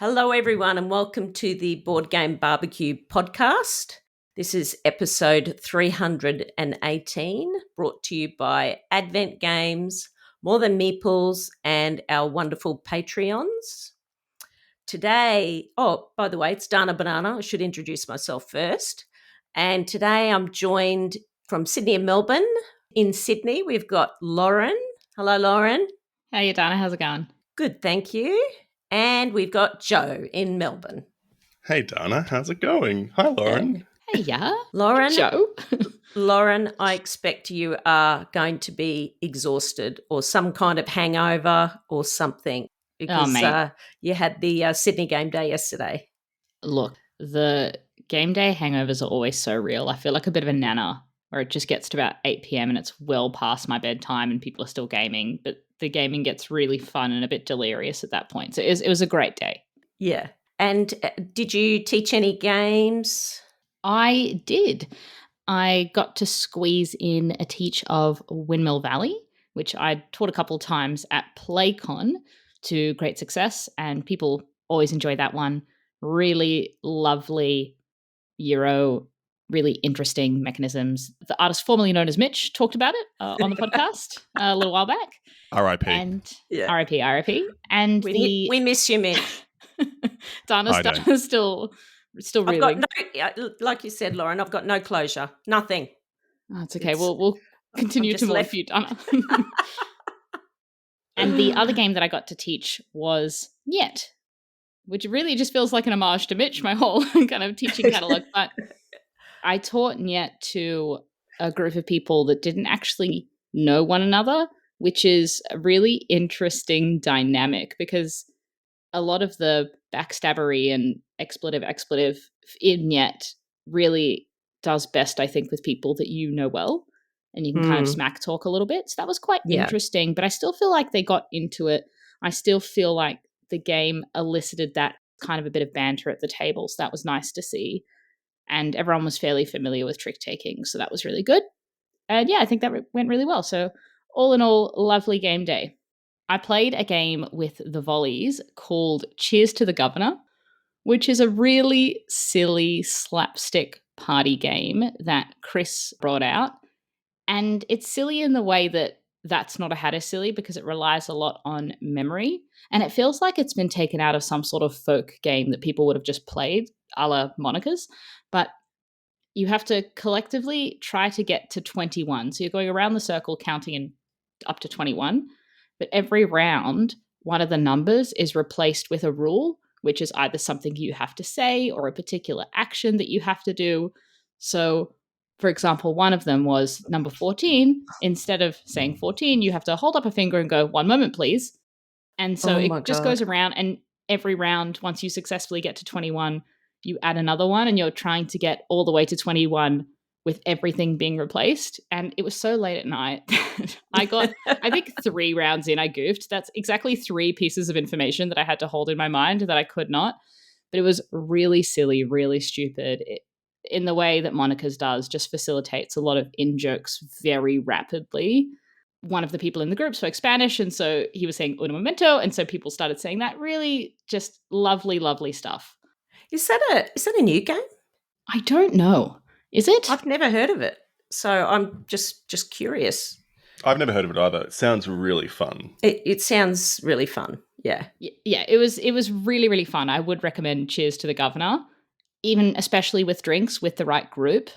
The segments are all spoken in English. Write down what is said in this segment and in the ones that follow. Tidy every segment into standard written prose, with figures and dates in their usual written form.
Hello, everyone, and welcome to the Board Game Barbecue podcast. This is episode 318, brought to you by Advent Games, More Than Meeples, and our wonderful Patreons. Today, by the way, it's Dana Banana. I should introduce myself first. And today I'm joined from Sydney and Melbourne. In Sydney, we've got Lauren. Hello, Lauren. Hey, Dana. How's it going? Good, thank you. And we've got Joe in Melbourne. Hey, Dana. How's it going? Hi, Lauren. Hey, yeah. Lauren. Hey, Joe. Lauren, I expect you are going to be exhausted or some kind of hangover or something because you had the Sydney game day yesterday. Look, the game day hangovers are always so real. I feel like a bit of a nana where it just gets to about 8 p.m. and it's well past my bedtime and people are still gaming, but the gaming gets really fun and a bit delirious at that point. So it was a great day. Yeah. And did you teach any games? I did. I got to squeeze in a teach of Windmill Valley, which I taught a couple of times at PlayCon to great success, and people always enjoy that one. Really lovely Euro, really interesting mechanisms. The artist formerly known as Mitch talked about it on the podcast a little while back. R.I.P. And R.I.P. And we miss you, Mitch. Dana's still reeling. Like you said, Lauren, I've got no closure. Nothing. Oh, it's okay. We'll continue to morph you, Dana. And the other game that I got to teach was Yet, which really just feels like an homage to Mitch, my whole kind of teaching catalog. But I taught Yet to a group of people that didn't actually know one another, which is a really interesting dynamic because a lot of the backstabbery and expletive in Yet really does best, I think, with people that you know well. And you can kind of smack talk a little bit. So that was quite interesting. But I still feel like they got into it. I still feel like the game elicited that kind of a bit of banter at the table. So that was nice to see. And everyone was fairly familiar with trick taking. So that was really good. And yeah, I think that went really well. So all in all, lovely game day. I played a game with the Volleys called Cheers to the Governor, which is a really silly slapstick party game that Chris brought out. And it's silly in the way that that's not a Hatter silly because it relies a lot on memory. And it feels like it's been taken out of some sort of folk game that people would have just played, a la Monica's. But you have to collectively try to get to 21. So you're going around the circle counting in up to 21. But every round, one of the numbers is replaced with a rule, which is either something you have to say or a particular action that you have to do. So, for example, one of them was number 14. Instead of saying 14, you have to hold up a finger and go, 1 moment, please. And so it just goes around, and every round, once you successfully get to 21, you add another one, and you're trying to get all the way to 21 with everything being replaced. And it was so late at night. I got, I think 3 rounds in, I goofed. That's exactly 3 pieces of information that I had to hold in my mind that I could not. But it was really silly, really stupid. In the way that Monica's does, just facilitates a lot of in-jokes very rapidly. One of the people in the group spoke Spanish, and so he was saying un momento, and so people started saying that. Really just lovely, lovely stuff. Is that a new game? I don't know. Is it? I've never heard of it, so I'm just curious. I've never heard of it either. It sounds really fun. It sounds really fun, yeah. Yeah, it was really, really fun. I would recommend Cheers to the Governor, even especially with drinks with the right group.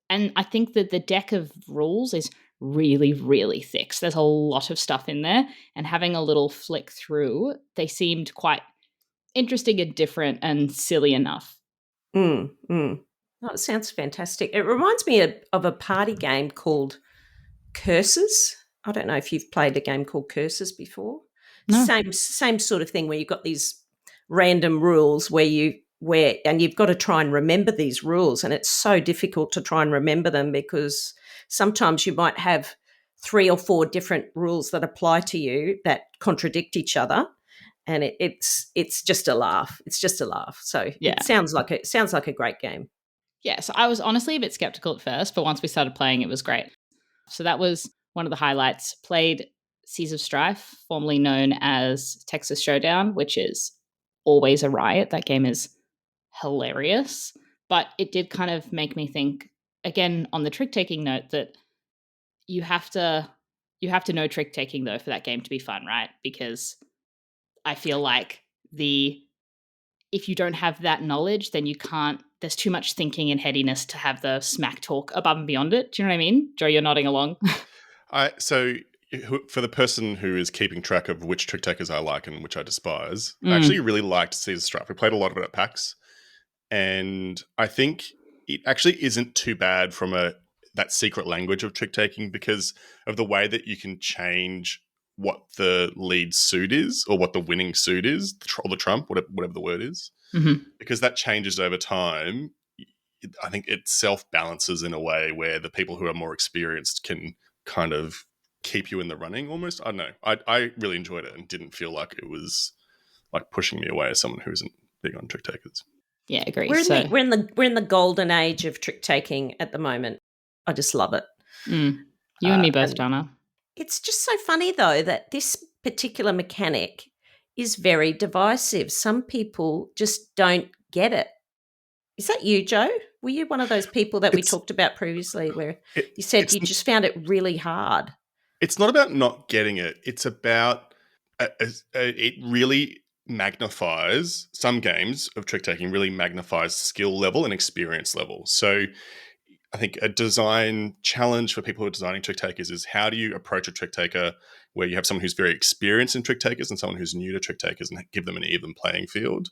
And I think that the deck of rules is really, really thick. So there's a lot of stuff in there, and having a little flick through, they seemed quite interesting and different and silly enough. Oh, it sounds fantastic. It reminds me of a party game called Curses. I don't know if you've played a game called Curses before. No. Same sort of thing where you've got these random rules and you've got to try and remember these rules, and it's so difficult to try and remember them because sometimes you might have 3 or 4 different rules that apply to you that contradict each other. And it's just a laugh. It's just a laugh. So yeah. It sounds like a great game. Yeah, so I was honestly a bit skeptical at first, but once we started playing, it was great. So that was one of the highlights. Played Seas of Strife, formerly known as Texas Showdown, which is always a riot. That game is hilarious. But it did kind of make me think, again, on the trick-taking note, that you have to know trick-taking, though, for that game to be fun, right? Because I feel like if you don't have that knowledge, then you can't, there's too much thinking and headiness to have the smack talk above and beyond it. Do you know what I mean? Joe, you're nodding along. So for the person who is keeping track of which trick takers I like and which I despise, I actually really liked Caesar Strife. We played a lot of it at PAX, and I think it actually isn't too bad from that secret language of trick taking because of the way that you can change what the lead suit is or what the winning suit is, or the trump, whatever the word is, because that changes over time. I think it self-balances in a way where the people who are more experienced can kind of keep you in the running almost. I don't know. I really enjoyed it and didn't feel like it was like pushing me away as someone who isn't big on trick takers. Yeah, agree. We're in the golden age of trick taking at the moment. I just love it. You and me both, Donna. It's just so funny though that this particular mechanic is very divisive. Some people just don't get it. Is that you, Joe? Were you one of those people that we talked about previously where you said you just found it really hard? It's not about not getting it. It's about it really magnifies, some games of trick-taking really magnifies skill level and experience level. So I think a design challenge for people who are designing trick-takers is how do you approach a trick-taker where you have someone who's very experienced in trick-takers and someone who's new to trick-takers and give them an even playing field.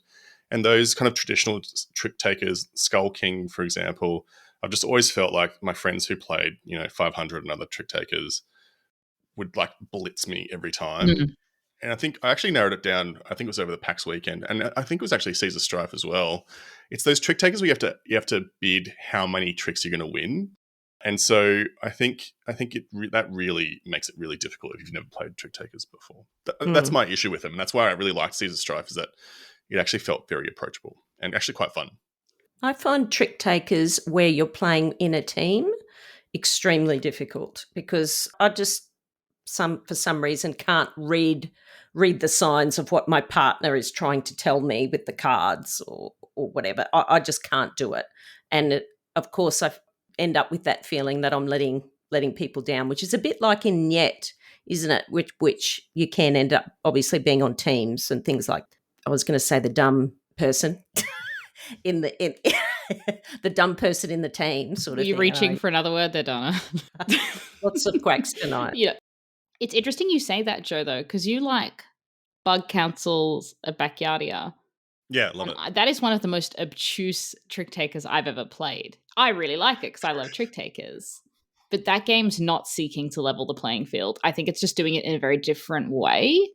And those kind of traditional trick takers, Skull King, for example, I've just always felt like my friends who played, 500 and other trick takers would like blitz me every time. And I think I actually narrowed it down. I think it was over the PAX weekend, and I think it was actually Caesar Strife as well. It's those trick takers where you have to bid how many tricks you're going to win, and so I think that really makes it really difficult if you've never played trick takers before. That's my issue with them, and that's why I really liked Caesar Strife, is that it actually felt very approachable and actually quite fun. I find trick takers where you're playing in a team extremely difficult because I just for some reason can't read the signs of what my partner is trying to tell me with the cards or whatever. I just can't do it. And of course I end up with that feeling that I'm letting people down, which is a bit like in Yet, isn't it? Which you can end up obviously being on teams and things like, I was going to say the dumb person in the dumb person in the team sort of thing. Are you reaching for another word there, Donna? Lots of quacks tonight. Yeah. It's interesting you say that, Joe, though, because you like Bug Council's a Backyardia. Yeah, love it. That is one of the most obtuse trick takers I've ever played. I really like it because I love trick takers. But that game's not seeking to level the playing field. I think it's just doing it in a very different way.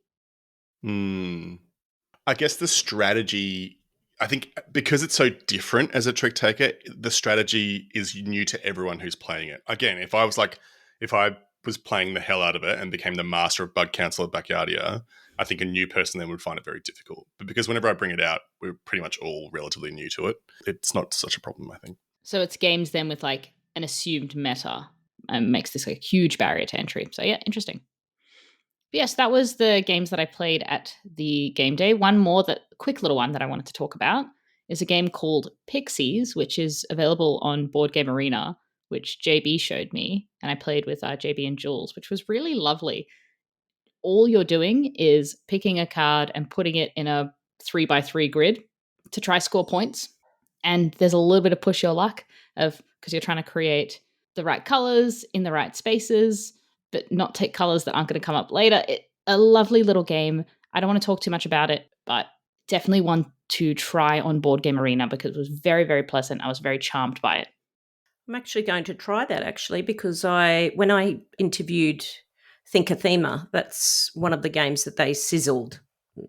I guess the strategy, I think because it's so different as a trick taker, the strategy is new to everyone who's playing it. Again, if I was playing the hell out of it and became the master of Bug Council at Backyardia, I think a new person then would find it very difficult. But because whenever I bring it out, we're pretty much all relatively new to it, it's not such a problem, I think. So it's games then with like an assumed meta and makes this like a huge barrier to entry. So yeah, interesting. But yes, that was the games that I played at the game day. One more, quick little one that I wanted to talk about is a game called Pixies, which is available on Board Game Arena, which JB showed me, and I played with JB and Jules, which was really lovely. All you're doing is picking a card and putting it in a 3x3 grid to try score points. And there's a little bit of push your luck because you're trying to create the right colors in the right spaces, but not take colors that aren't going to come up later. A lovely little game. I don't want to talk too much about it, but definitely one to try on Board Game Arena because it was very, very pleasant. I was very charmed by it. I'm actually going to try that because when I interviewed Thinkathema, that's one of the games that they sizzled,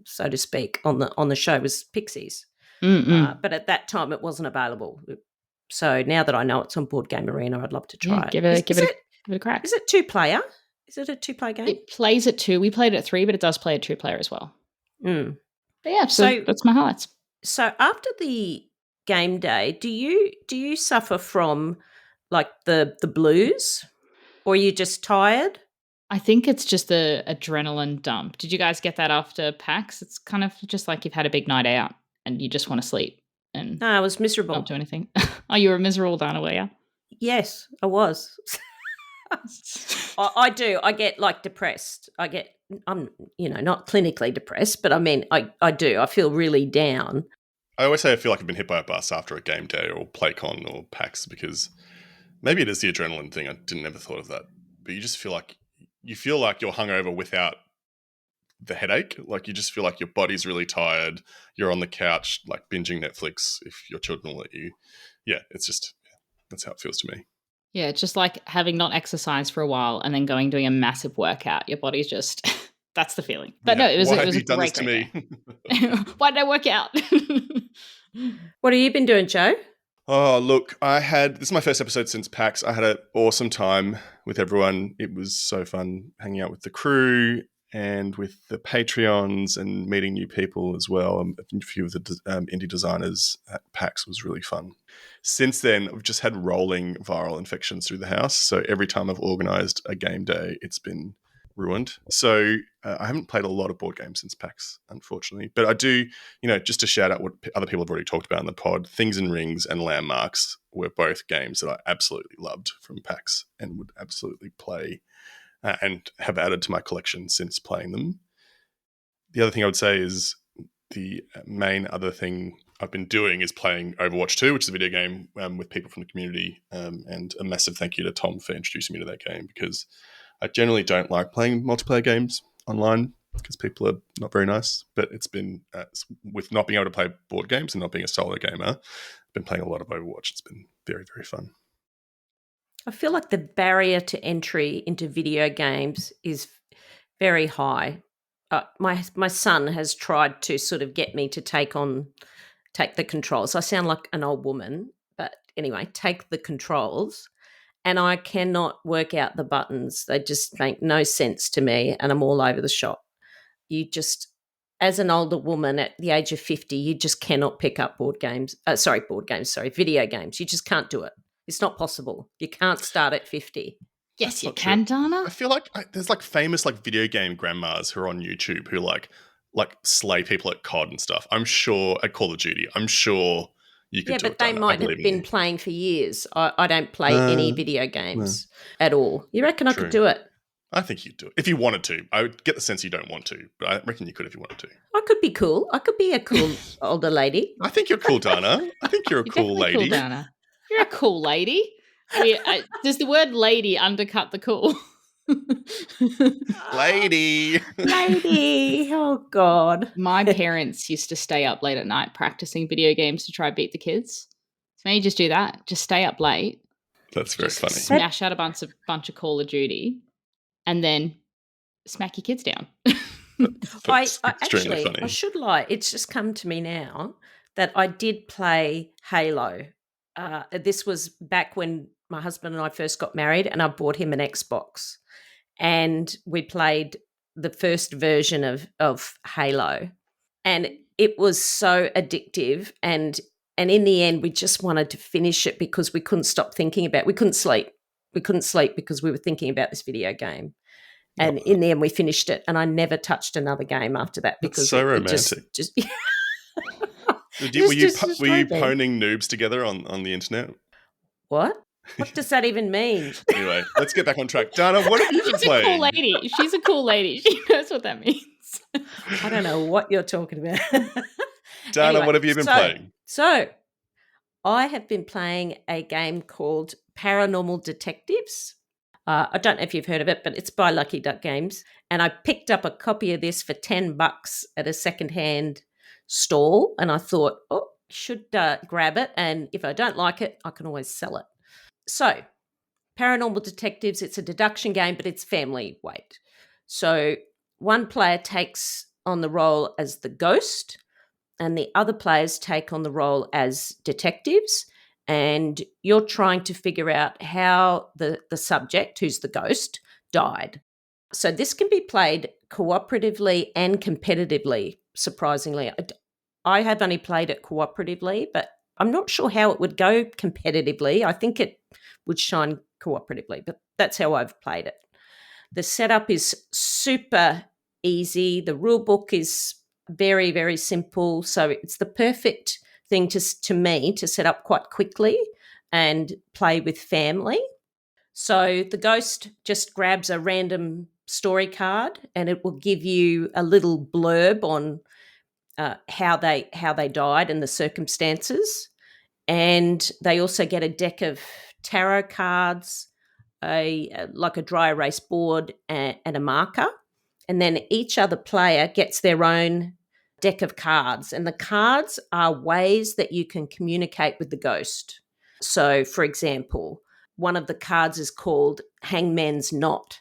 so to speak, on the show was Pixies. But at that time it wasn't available. So now that I know it's on Board Game Arena, I'd love to try it. Give it a crack. Is it 2-player? Is it a 2-player game? It plays at 2. We played it at 3, but it does play at 2-player as well. But yeah, so that's my highlights. So after the game day, do you suffer from like the blues, or are you just tired? I think it's just the adrenaline dump. Did you guys get that after PAX? It's kind of just like you've had a big night out and you just want to sleep and No, I was miserable. not do anything. Oh, you were miserable, Dana, were you? Yes, I was. I do. I get like depressed. I'm, not clinically depressed, but I mean, I do. I feel really down. I always say I feel like I've been hit by a bus after a game day or PlayCon or PAX because maybe it is the adrenaline thing. I never thought of that. But you just feel like you're hungover without the headache. Like you just feel like your body's really tired. You're on the couch like binging Netflix if your children will let you. Yeah, that's how it feels to me. Yeah, it's just like having not exercised for a while and then doing a massive workout. Your body's just that's the feeling. But Yeah. no, it was Why it have was you a done this great to me? Why did I work out? What have you been doing, Joe? Oh, look, this is my first episode since PAX. I had an awesome time with everyone. It was so fun hanging out with the crew and with the Patreons and meeting new people as well. A few of the indie designers at PAX was really fun. Since then, I've just had rolling viral infections through the house. So every time I've organised a game day, it's been ruined. So I haven't played a lot of board games since PAX, unfortunately. But I do, just to shout out what other people have already talked about in the pod, Things and Rings and Landmarks were both games that I absolutely loved from PAX and would absolutely play and have added to my collection since playing them. The other thing I would say is the main other thing I've been doing is playing Overwatch 2, which is a video game with people from the community. And a massive thank you to Tom for introducing me to that game because I generally don't like playing multiplayer games online because people are not very nice. But it's been, with not being able to play board games and not being a solo gamer, I've been playing a lot of Overwatch. It's been very, very fun. I feel like the barrier to entry into video games is very high. My son has tried to sort of get me to take the controls. I sound like an old woman, but anyway, take the controls. And I cannot work out the buttons. They just make no sense to me, and I'm all over the shop. You just, as an older woman at the age of 50, you just cannot pick up video games. You just can't do it. It's not possible. You can't start at 50. Yes, you can, Dana. I feel like there's like famous like video game grandmas who are on YouTube who like slay people at COD and stuff. I'm sure at Call of Duty. I'm sure you could do it. Yeah, but they might have been playing for years. I don't play any video games at all. You reckon I could do it? I think you'd do it. If you wanted to. I would get the sense you don't want to, but I reckon you could if you wanted to. I could be cool. I could be a cool older lady. I think you're cool, Dana. I think you're a cool lady. Cool, Dana. You're a cool lady. Does the word lady undercut the cool? Lady. Oh, God. My parents used to stay up late at night practicing video games to try to beat the kids. So maybe just do that. Just stay up late. That's very funny. Smash out a bunch of Call of Duty and then smack your kids down. That's extremely funny. I should lie. It's just come to me now that I did play Halo. This was back when my husband and I first got married, and I bought him an Xbox. And we played the first version of Halo. And it was so addictive. And in the end, we just wanted to finish it because we couldn't stop thinking about it. We couldn't sleep. We couldn't sleep because we were thinking about this video game. And in the end, we finished it. And I never touched another game after that because that's so romantic. Were you poning noobs together on the internet? What? What does that even mean? Anyway, let's get back on track. Dana, what have you been playing? She's a cool lady. She's a cool lady. She knows what that means. I don't know what you're talking about. Dana, anyway, what have you been playing? So, I have been playing a game called Paranormal Detectives. I don't know if you've heard of it, but it's by Lucky Duck Games. And I picked up a copy of this for $10 at a secondhand stall. And I thought, should grab it. And if I don't like it, I can always sell it. So, Paranormal Detectives, it's a deduction game, but it's family weight. So, one player takes on the role as the ghost, and the other players take on the role as detectives. And you're trying to figure out how the subject, who's the ghost, died. So, this can be played cooperatively and competitively, surprisingly. I have only played it cooperatively, but I'm not sure how it would go competitively. I think it would shine cooperatively, but that's how I've played it. The setup is super easy. The rule book is very, very simple. So it's the perfect thing to me to set up quite quickly and play with family. So the ghost just grabs a random story card and it will give you a little blurb on how they died and the circumstances. And they also get a deck of tarot cards, like a dry erase board and a marker. And then each other player gets their own deck of cards. And the cards are ways that you can communicate with the ghost. So, for example, one of the cards is called Hangman's Knot.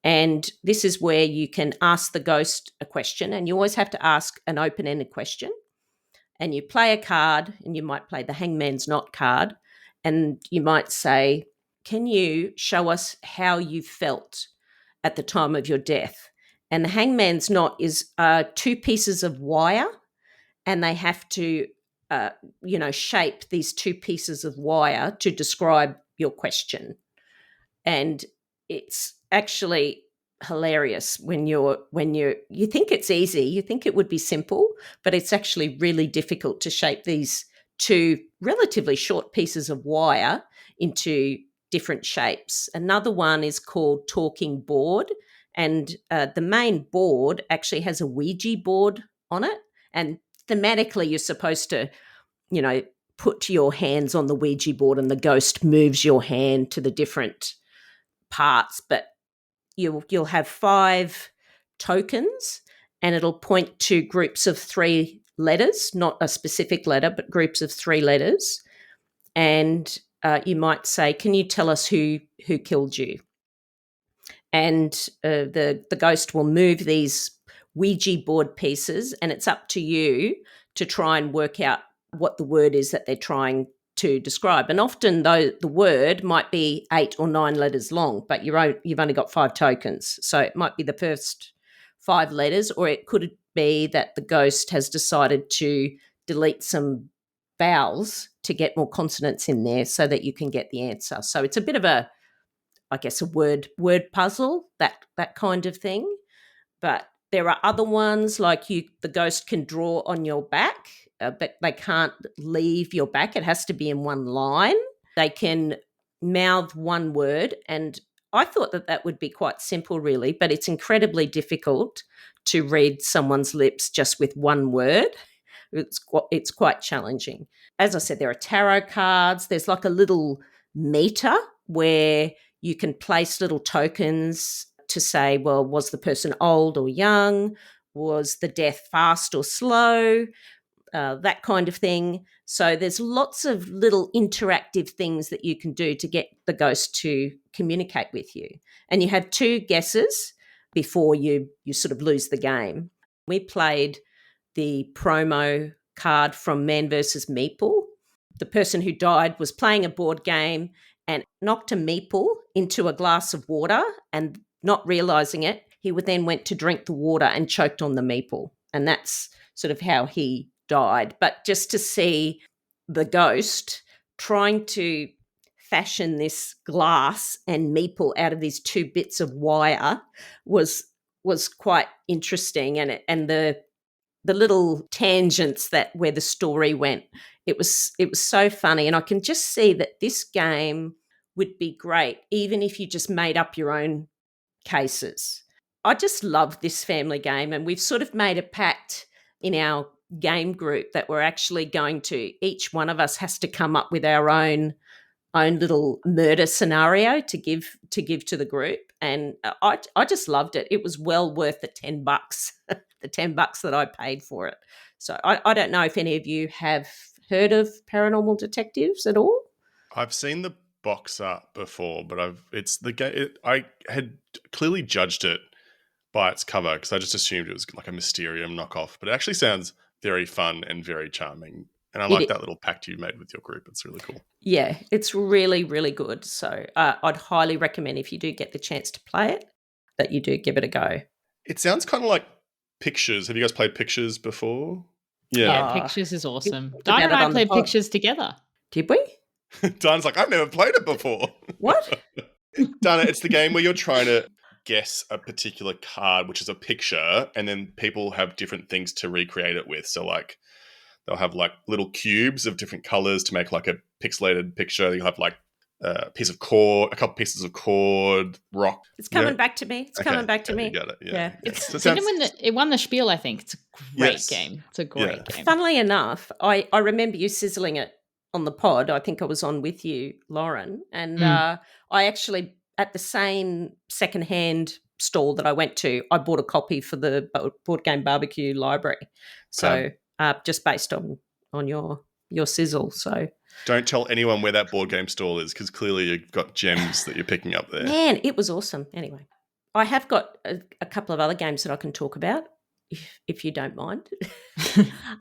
And this is where you can ask the ghost a question. And you always have to ask an open-ended question. And you play a card, and you might play the Hangman's Knot card. And you might say, can you show us how you felt at the time of your death? And the Hangman's Knot is 2 pieces of wire, and they have to, shape these 2 pieces of wire to describe your question. And it's actually hilarious when you think it's easy, you think it would be simple, but it's actually really difficult to shape these 2 relatively short pieces of wire into different shapes. Another one is called Talking Board, and the main board actually has a Ouija board on it, and thematically you're supposed to, put your hands on the Ouija board and the ghost moves your hand to the different parts, but you'll have 5 tokens and it'll point to groups of 3 letters, not a specific letter, but groups of 3 letters. And you might say, can you tell us who killed you? And the ghost will move these Ouija board pieces, and it's up to you to try and work out what the word is that they're trying to describe. And often, though, the word might be 8 or 9 letters long, but you've only got 5 tokens. So it might be the first 5 letters, or it could be that the ghost has decided to delete some vowels to get more consonants in there so that you can get the answer. So it's a bit of a word puzzle, that kind of thing. But there are other ones like the ghost can draw on your back, but they can't leave your back. It has to be in one line. They can mouth one word, and I thought that would be quite simple, really, but it's incredibly difficult to read someone's lips just with one word. It's quite challenging. As I said, there are tarot cards. There's like a little meter where you can place little tokens to say, well, was the person old or young? Was the death fast or slow? That kind of thing. So there's lots of little interactive things that you can do to get the ghost to communicate with you. And you have 2 guesses before you sort of lose the game. We played the promo card from Man vs. Meeple. The person who died was playing a board game and knocked a meeple into a glass of water, and not realising it, he then went to drink the water and choked on the meeple. And that's sort of how he died. But just to see the ghost trying to fashion this glass and meeple out of these 2 bits of wire was quite interesting. And the little tangents where the story went, it was so funny. And I can just see that this game would be great even if you just made up your own cases. I just love this family game, and we've sort of made a pact in our game group that we're actually going to, each one of us has to come up with our own little murder scenario to give to the group. And I just loved it. It was well worth the $10, the $10 that I paid for it. So I don't know if any of you have heard of Paranormal Detectives at all. I've seen the box art before, but I had clearly judged it by its cover because I just assumed it was like a Mysterium knockoff, but it actually sounds very fun and very charming. And I like that little pact you made with your group. It's really cool. Yeah, it's really, really good. So I'd highly recommend, if you do get the chance to play it, that you do give it a go. It sounds kind of like Pictures. Have you guys played Pictures before? Yeah, Pictures is awesome. Diane and I played Pictures together. Did we? Diana's like, I've never played it before. What? Dana, it's the game where you're trying to guess a particular card, which is a picture, and then people have different things to recreate it with. So like they'll have like little cubes of different colors to make like a pixelated picture. You'll have like a piece of cord, a couple pieces of cord, rock. It's coming back to me. It's coming back to me. You got it. Yeah. Yeah. It's So didn't win it won the Spiel, I think. It's a great Yes. game. It's a great game. Funnily enough, I remember you sizzling it on the pod. I think I was on with you, Lauren. And I actually, at the same secondhand stall that I went to, I bought a copy for the Board Game Barbecue library. So just based on your sizzle. So don't tell anyone where that board game stall is, because clearly you've got gems that you're picking up there. Man, it was awesome. Anyway, I have got a couple of other games that I can talk about, if you don't mind.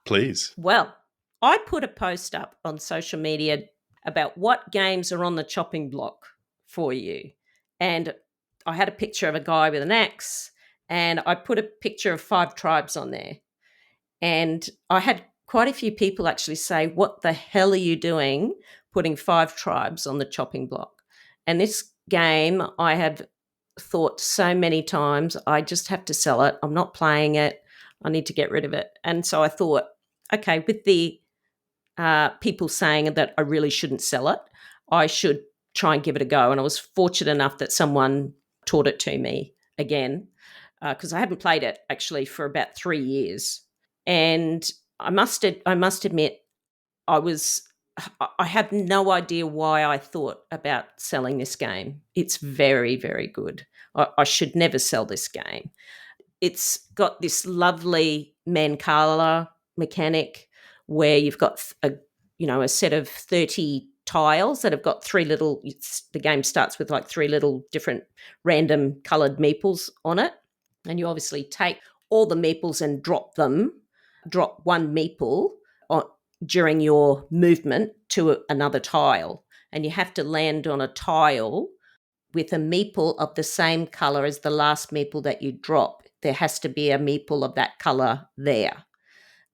Please. Well, I put a post up on social media about what games are on the chopping block for you. And I had a picture of a guy with an axe, and I put a picture of 5 tribes on there. And I had quite a few people actually say, what the hell are you doing putting 5 tribes on the chopping block? And this game, I have thought so many times, I just have to sell it. I'm not playing it. I need to get rid of it. And so I thought, okay, with the people saying that I really shouldn't sell it, I should try and give it a go. And I was fortunate enough that someone taught it to me again, because I haven't played it actually for about 3 years. And I must admit, I have no idea why I thought about selling this game. It's very, very good. I should never sell this game. It's got this lovely Mancala mechanic where you've got a set of 30 tiles that have got 3 little. The game starts with like 3 little different random coloured meeples on it, and you obviously take all the meeples and drop 1 meeple during your movement to another tile, and you have to land on a tile with a meeple of the same colour as the last meeple that you drop. There has to be a meeple of that colour there.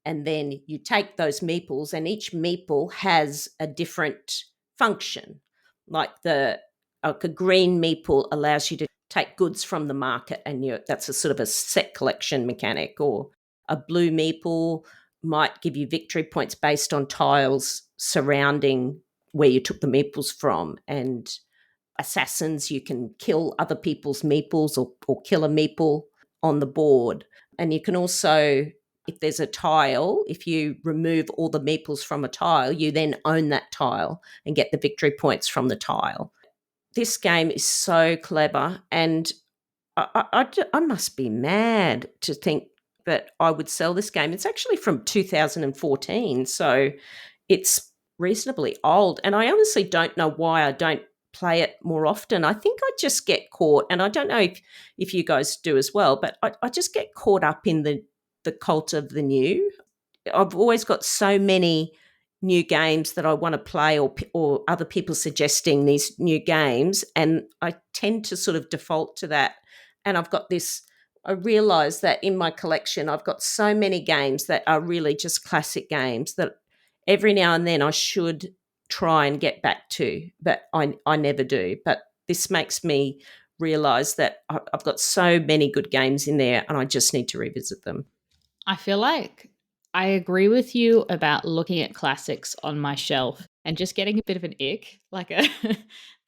And then you take those meeples, and each meeple has a different function. Like a green meeple allows you to take goods from the market, and that's a sort of a set collection mechanic. Or a blue meeple might give you victory points based on tiles surrounding where you took the meeples from. And assassins, you can kill other people's meeples or kill a meeple on the board. And you can also, if there's a tile, if you remove all the meeples from a tile, you then own that tile and get the victory points from the tile. This game is so clever, and I must be mad to think that I would sell this game. It's actually from 2014, so it's reasonably old, and I honestly don't know why I don't play it more often. I think I just get caught, and I don't know if you guys do as well, but I just get caught up in the cult of the new. I've always got so many new games that I want to play, or other people suggesting these new games, and I tend to sort of default to that. And I realise that in my collection I've got so many games that are really just classic games that every now and then I should try and get back to, but I never do. But this makes me realise that I've got so many good games in there, and I just need to revisit them. I feel like I agree with you about looking at classics on my shelf and just getting a bit of an ick. Like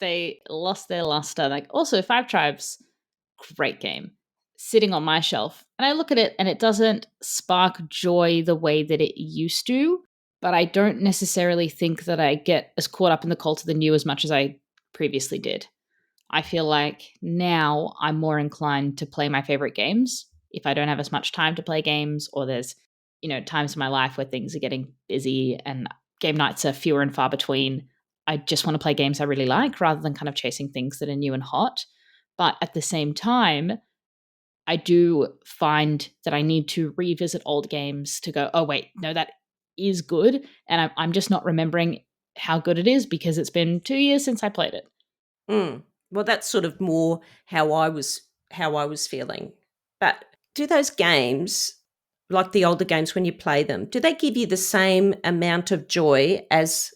they lost their luster. Like also 5 Tribes, great game, sitting on my shelf. And I look at it and it doesn't spark joy the way that it used to. But I don't necessarily think that I get as caught up in the cult of the new as much as I previously did. I feel like now I'm more inclined to play my favorite games if I don't have as much time to play games, or there's, times in my life where things are getting busy and game nights are fewer and far between. I just want to play games I really like rather than kind of chasing things that are new and hot. But at the same time, I do find that I need to revisit old games to go, oh, wait, no, that is good, and I'm just not remembering how good it is because it's been 2 years since I played it. Well, that's sort of more how I was feeling. But do those games, like the older games when you play them, do they give you the same amount of joy as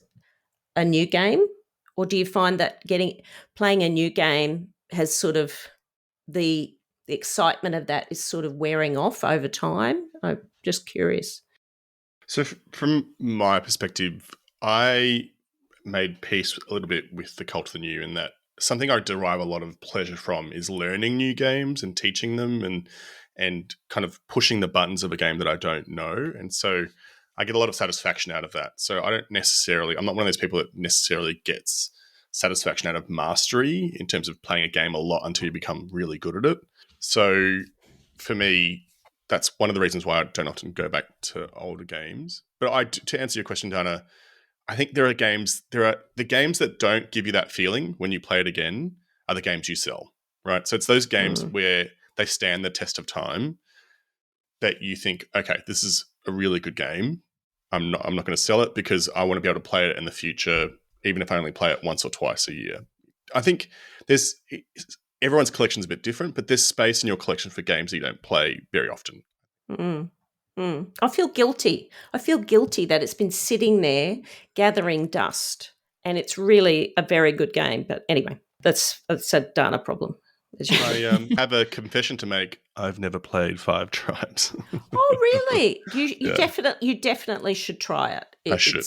a new game? Or do you find that playing a new game has sort of the excitement of that is sort of wearing off over time? I'm just curious. So from my perspective, I made peace a little bit with the cult of the new, in that something I derive a lot of pleasure from is learning new games and teaching them and kind of pushing the buttons of a game that I don't know. And so I get a lot of satisfaction out of that. So I'm not one of those people that necessarily gets satisfaction out of mastery in terms of playing a game a lot until you become really good at it. So for me, that's one of the reasons why I don't often go back to older games. But to answer your question, Dana, I think the games that don't give you that feeling when you play it again are the games you sell, right? So it's those games where they stand the test of time that you think, okay, this is a really good game. I'm not going to sell it because I want to be able to play it in the future, even if I only play it once or twice a year. I think everyone's collection is a bit different, but there's space in your collection for games that you don't play very often. I feel guilty. I feel guilty that it's been sitting there gathering dust, and it's really a very good game. But anyway, that's a Dana problem. I have a confession to make. I've never played Five Tribes. Oh, really? You definitely should try it. I should.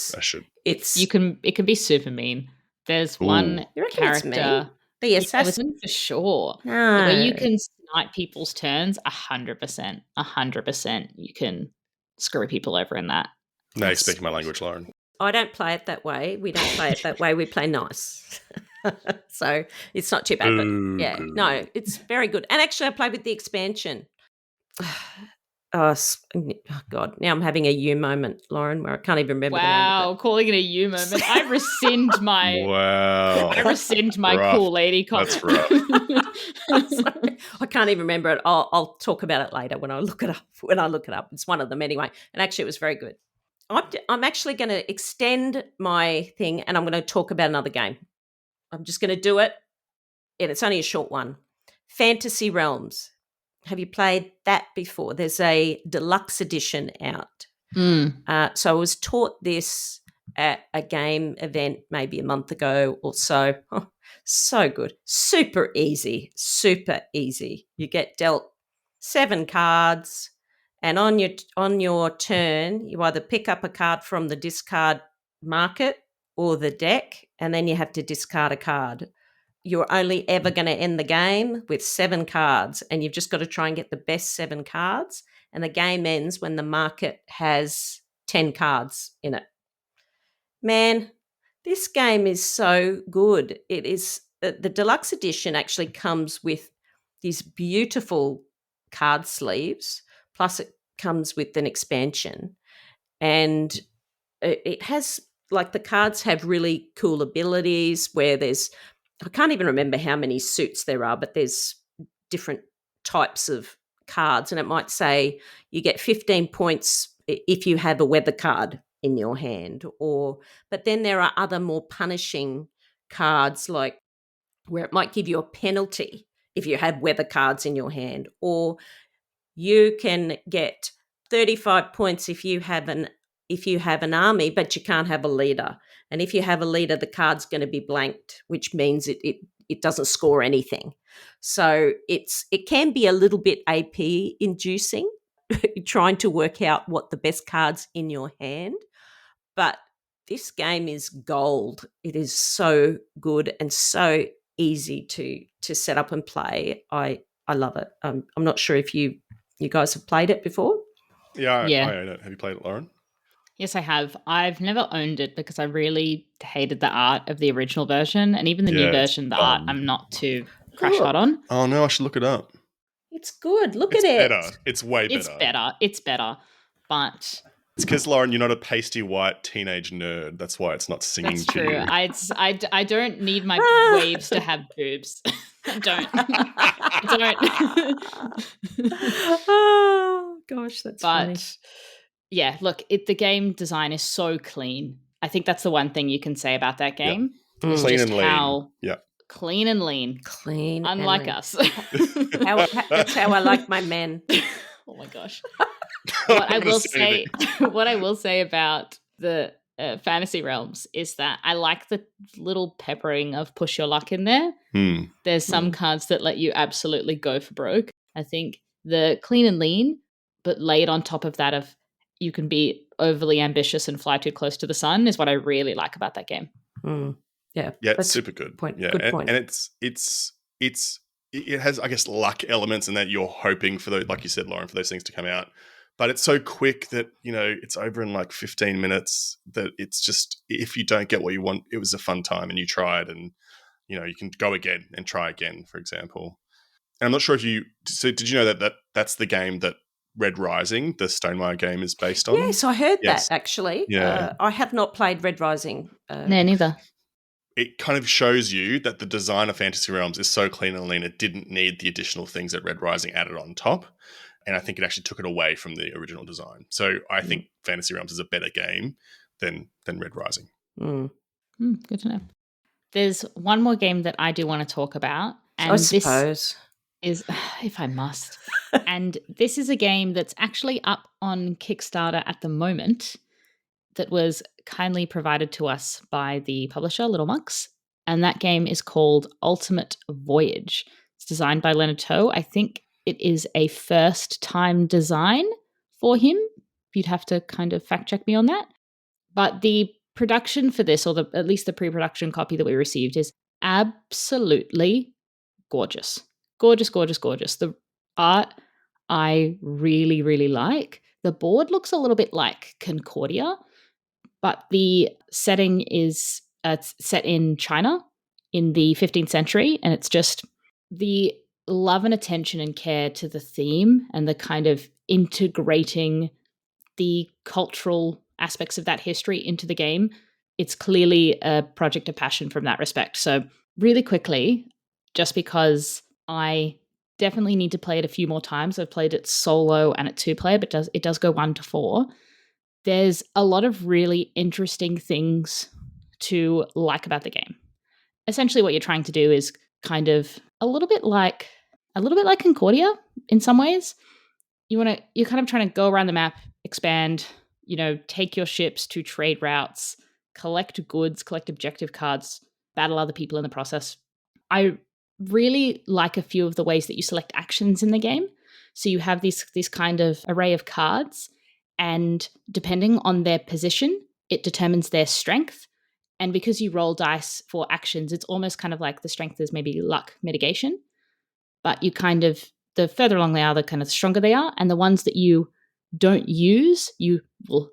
It can be super mean. There's one character. The assassin for sure. No. Where you can snipe people's turns 100%. 100%. You can screw people over in that. No, you speak my language, Lauren. I don't play it that way. We don't play it that way. We play nice. So it's not too bad. But yeah, no, it's very good. And actually, I played with the expansion. Oh, God. Now I'm having a you moment, Lauren, where I can't even remember the name of it. Calling it a you moment. I rescind my cool lady comment. That's rough. Sorry. I can't even remember it. I'll talk about it later when I look it up. It's one of them anyway. And actually, it was very good. I'm actually going to extend my thing, and I'm going to talk about another game. I'm just going to do it, and it's only a short one. Fantasy Realms. Have you played that before? There's a deluxe edition out. So I was taught this at a game event maybe a month ago or so. Oh, so good. Super easy. You get dealt 7 cards, and on your turn, you either pick up a card from the discard market or the deck, and then you have to discard a card. You're only ever going to end the game with 7 cards, and you've just got to try and get the best 7 cards, and the game ends when the market has 10 cards in it. Man, this game is so good. It is the deluxe edition actually comes with these beautiful card sleeves, plus it comes with an expansion, and it has, like, the cards have really cool abilities where I can't even remember how many suits there are, but there's different types of cards, and it might say you get 15 points if you have a weather card in your hand, but then there are other more punishing cards, like where it might give you a penalty if you have weather cards in your hand, or you can get 35 points if you have an army, but you can't have a leader. And if you have a leader, the card's going to be blanked, which means it doesn't score anything. So it can be a little bit AP inducing, trying to work out what the best cards in your hand. But this game is gold. It is so good and so easy to set up and play. I love it. I'm not sure if you guys have played it before. Yeah, I own it. Have you played it, Lauren? Yes, I have. I've never owned it because I really hated the art of the original version, and even the new version, the art I'm not too crash hot on. Oh no, I should look it up. It's good. Look at it. Better. It's way better. It's better. But it's because, Lauren, you're not a pasty white teenage nerd. That's why it's not singing that's to true. you. I don't need my waves to have boobs. I don't. Oh gosh, that's funny. Yeah, look, the game design is so clean. I think that's the one thing you can say about that game. Yep. Clean and lean. Yeah. Clean and lean. Clean. Unlike us. That's how I like my men. Oh my gosh. What I will say about the Fantasy Realms is that I like the little peppering of push your luck in there. There's some cards that let you absolutely go for broke. I think the clean and lean, but laid on top of that of you can be overly ambitious and fly too close to the sun is what I really like about that game. Yeah, it's super good. Point. Yeah, good point. And it has, I guess, luck elements in that you're hoping for those, like you said, Lauren, for those things to come out. But it's so quick that, it's over in like 15 minutes that it's just, if you don't get what you want, it was a fun time and you tried and, you can go again and try again, for example. And I'm not sure if did you know that's the game that Red Rising, the Stonemaier game, is based on? Yes, I heard that actually. Yeah. I have not played Red Rising. No, neither. It kind of shows you that the design of Fantasy Realms is so clean and lean, it didn't need the additional things that Red Rising added on top. And I think it actually took it away from the original design. So I think Fantasy Realms is a better game than Red Rising. Good to know. There's one more game that I do want to talk about. And I suppose. This is, if I must. And this is a game that's actually up on Kickstarter at the moment that was kindly provided to us by the publisher, Little Monks. And that game is called Ultimate Voyage. It's designed by Leonard Toe. I think it is a first-time design for him. You'd have to kind of fact-check me on that. But the production for this, or at least the pre-production copy that we received, is absolutely gorgeous. Gorgeous, gorgeous, gorgeous. The art I really, really like. The board looks a little bit like Concordia, but the setting is set in China in the 15th century, and it's just the love and attention and care to the theme and the kind of integrating the cultural aspects of that history into the game. It's clearly a project of passion from that respect. So really quickly, just because I definitely need to play it a few more times. I've played it solo and at 2-player, but it does go 1 to 4. There's a lot of really interesting things to like about the game. Essentially what you're trying to do is kind of a little bit like Concordia in some ways. You're kind of trying to go around the map, expand, take your ships to trade routes, collect goods, collect objective cards, battle other people in the process. I really like a few of the ways that you select actions in the game. So you have this kind of array of cards, and depending on their position, it determines their strength. And because you roll dice for actions, it's almost kind of like the strength is maybe luck mitigation. But you kind of, the further along they are, the kind of stronger they are. And the ones that you don't use, you will,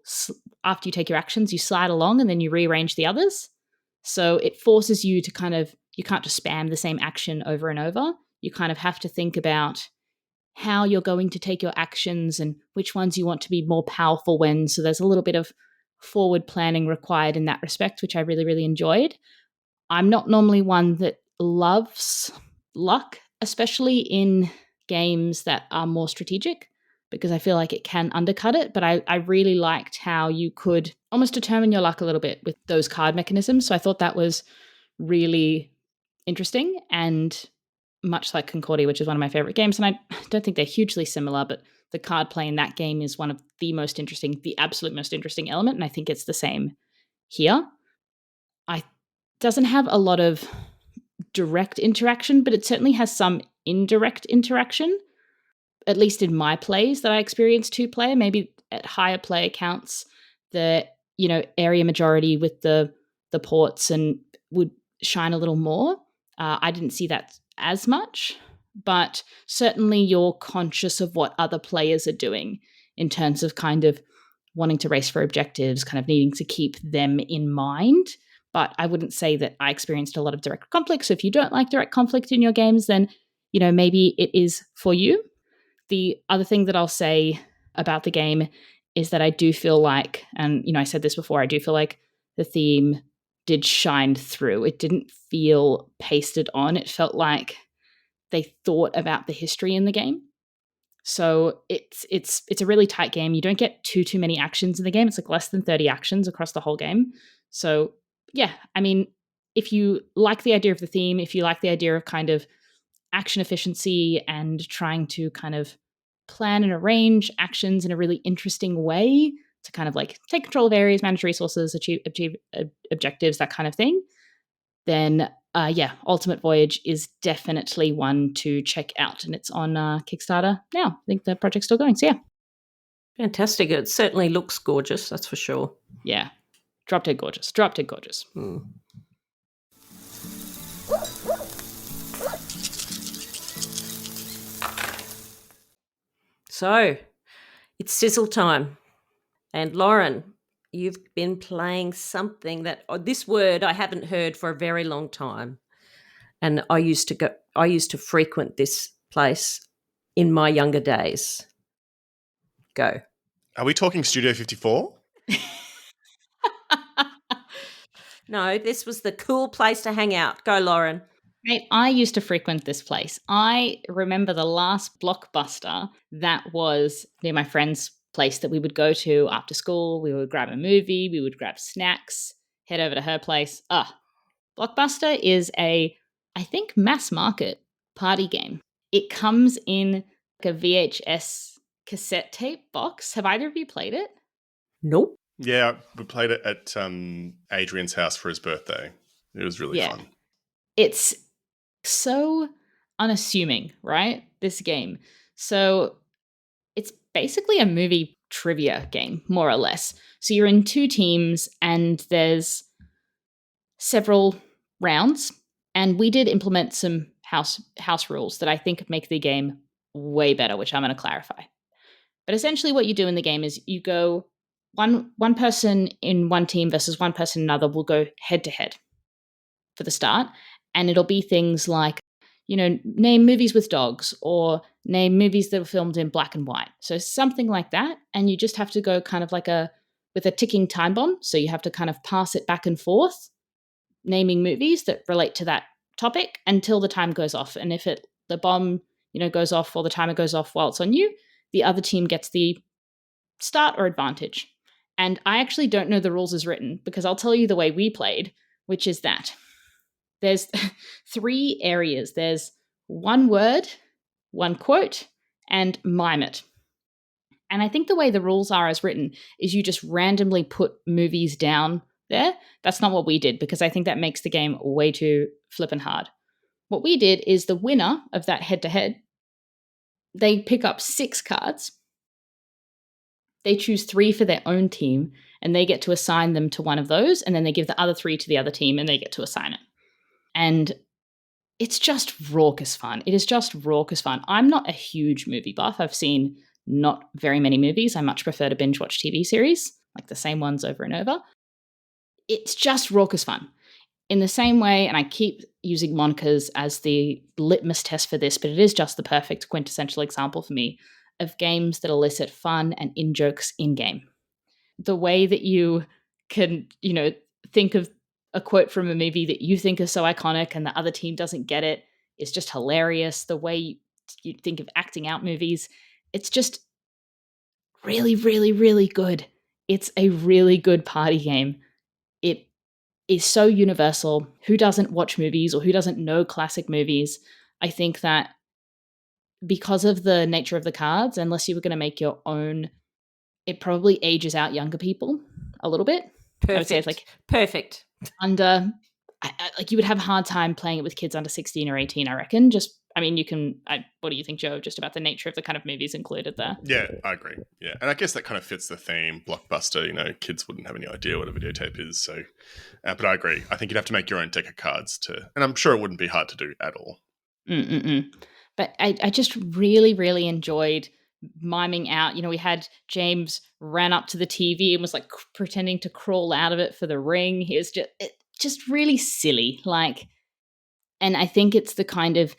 after you take your actions, you slide along and then you rearrange the others. So it forces you to kind of, you can't just spam the same action over and over. You kind of have to think about how you're going to take your actions and which ones you want to be more powerful when. So there's a little bit of forward planning required in that respect, which I really, really enjoyed. I'm not normally one that loves luck, especially in games that are more strategic, because I feel like it can undercut it. But I really liked how you could almost determine your luck a little bit with those card mechanisms. So I thought that was really interesting, and much like Concordia, which is one of my favorite games. And I don't think they're hugely similar, but the card play in that game is one of the absolute most interesting element. And I think it's the same here. It doesn't have a lot of direct interaction, but it certainly has some indirect interaction, at least in my plays that I experienced 2-player. Maybe at higher player counts, the area majority with the ports and would shine a little more. I didn't see that as much, but certainly you're conscious of what other players are doing in terms of kind of wanting to race for objectives, kind of needing to keep them in mind. But I wouldn't say that I experienced a lot of direct conflict. So if you don't like direct conflict in your games, then, maybe it is for you. The other thing that I'll say about the game is that I do feel like, and, I said this before, I do feel like the theme did shine through. It didn't feel pasted on. It felt like they thought about the history in the game. So it's a really tight game. You don't get too many actions in the game. It's like less than 30 actions across the whole game. So yeah, I mean, if you like the idea of the theme, if you like the idea of kind of action efficiency and trying to kind of plan and arrange actions in a really interesting way, to kind of like take control of areas, manage resources, achieve objectives, that kind of thing, then Ultimate Voyage is definitely one to check out. And it's on Kickstarter now. I think the project's still going. So yeah. Fantastic. It certainly looks gorgeous, that's for sure. Yeah. Drop dead gorgeous. Drop dead gorgeous. So, it's sizzle time. And Lauren, you've been playing something that this word I haven't heard for a very long time. And I used to frequent this place in my younger days. Go. Are we talking Studio 54? No, this was the cool place to hang out. Go, Lauren. Mate, I used to frequent this place. I remember the last Blockbuster that was near my friend's place that we would go to after school. We would grab a movie, we would grab snacks, head over to her place. Blockbuster is I think, mass market party game. It comes in like a VHS cassette tape box. Have either of you played it? Nope. Yeah, we played it at Adrian's house for his birthday. It was really fun. It's so unassuming, right? This game. So it's basically a movie trivia game, more or less. So you're in two teams and there's several rounds. And we did implement some house rules that I think make the game way better, which I'm going to clarify. But essentially what you do in the game is you go one person in one team versus one person in another will go head to head for the start. And it'll be things like, name movies with dogs or name movies that were filmed in black and white. So something like that. And you just have to go kind of like with a ticking time bomb. So you have to kind of pass it back and forth, naming movies that relate to that topic until the time goes off. And if the bomb, goes off or the timer goes off while it's on you, the other team gets the start or advantage. And I actually don't know the rules as written because I'll tell you the way we played, which is that there's 3 areas. There's one word, one quote, and mime it. And I think the way the rules are as written is you just randomly put movies down there. That's not what we did because I think that makes the game way too flippin' hard. What we did is the winner of that head-to-head, they pick up 6 cards. They choose 3 for their own team, and they get to assign them to one of those, and then they give the other 3 to the other team, and they get to assign it. And it's just raucous fun. It is just raucous fun. I'm not a huge movie buff. I've seen not very many movies. I much prefer to binge watch TV series, like the same ones over and over. It's just raucous fun. In the same way, and I keep using monikers as the litmus test for this, but it is just the perfect quintessential example for me of games that elicit fun and in-jokes in-game. The way that you can, think of a quote from a movie that you think is so iconic and the other team doesn't get it is just hilarious. The way you think of acting out movies, it's just really, really, really good. It's a really good party game. It is so universal. Who doesn't watch movies or who doesn't know classic movies? I think that because of the nature of the cards, unless you were going to make your own, it probably ages out younger people a little bit. Perfect. I would say it's like perfect. Under, you would have a hard time playing it with kids under 16 or 18, I reckon. You can, what do you think, Joe, just about the nature of the kind of movies included there? Yeah, I agree. Yeah, and I guess that kind of fits the theme, Blockbuster, kids wouldn't have any idea what a videotape is. So, but I agree. I think you'd have to make your own deck of cards and I'm sure it wouldn't be hard to do at all. But I just really, really enjoyed miming out. We had James ran up to the TV and was like pretending to crawl out of it for the ring. He was just really silly. And I think it's the kind of,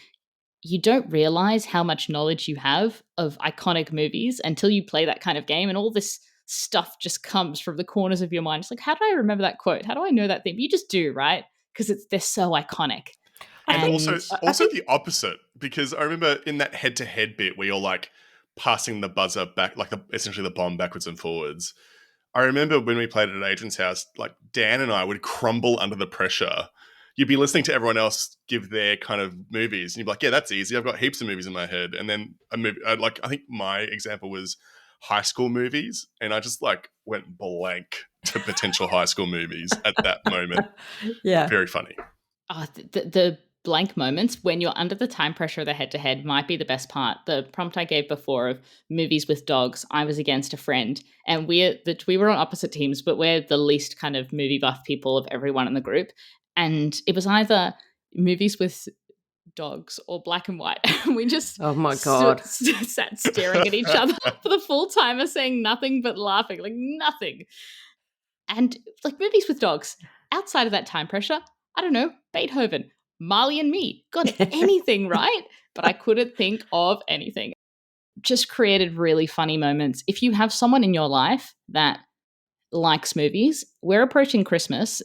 you don't realize how much knowledge you have of iconic movies until you play that kind of game, and all this stuff just comes from the corners of your mind. It's like, how do I remember that quote? How do I know that thing? But you just do, right? Because they're so iconic. And also the opposite, because I remember in that head-to-head bit where you're like passing the buzzer back, like essentially the bomb backwards and forwards. I remember when we played it at Adrian's house, like Dan and I would crumble under the pressure. You'd be listening to everyone else give their kind of movies, and you'd be like, "Yeah, that's easy. I've got heaps of movies in my head." And then a movie, I think my example was high school movies, and I just like went blank to potential high school movies at that moment. Yeah. Very funny. Oh, the blank moments when you're under the time pressure of the head-to-head might be the best part. The prompt I gave before of movies with dogs, I was against a friend, and we were on opposite teams, but we're the least kind of movie buff people of everyone in the group. And it was either movies with dogs or black and white. We just Oh my God. sat staring at each other for the full timer, saying nothing but laughing, like nothing. And like movies with dogs, outside of that time pressure, I don't know, Beethoven, Marley and Me, got anything right, but I couldn't think of anything. Just created really funny moments. If you have someone in your life that likes movies, we're approaching Christmas.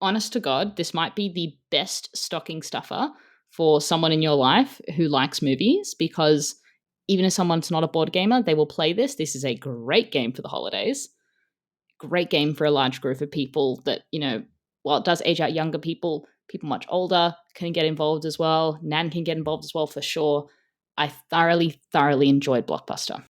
Honest to God, this might be the best stocking stuffer for someone in your life who likes movies, because even if someone's not a board gamer, they will play this. This is a great game for the holidays. Great game for a large group of people that, while it does age out younger people, people much older can get involved as well. Nan can get involved as well, for sure. I thoroughly, thoroughly enjoyed Blockbuster.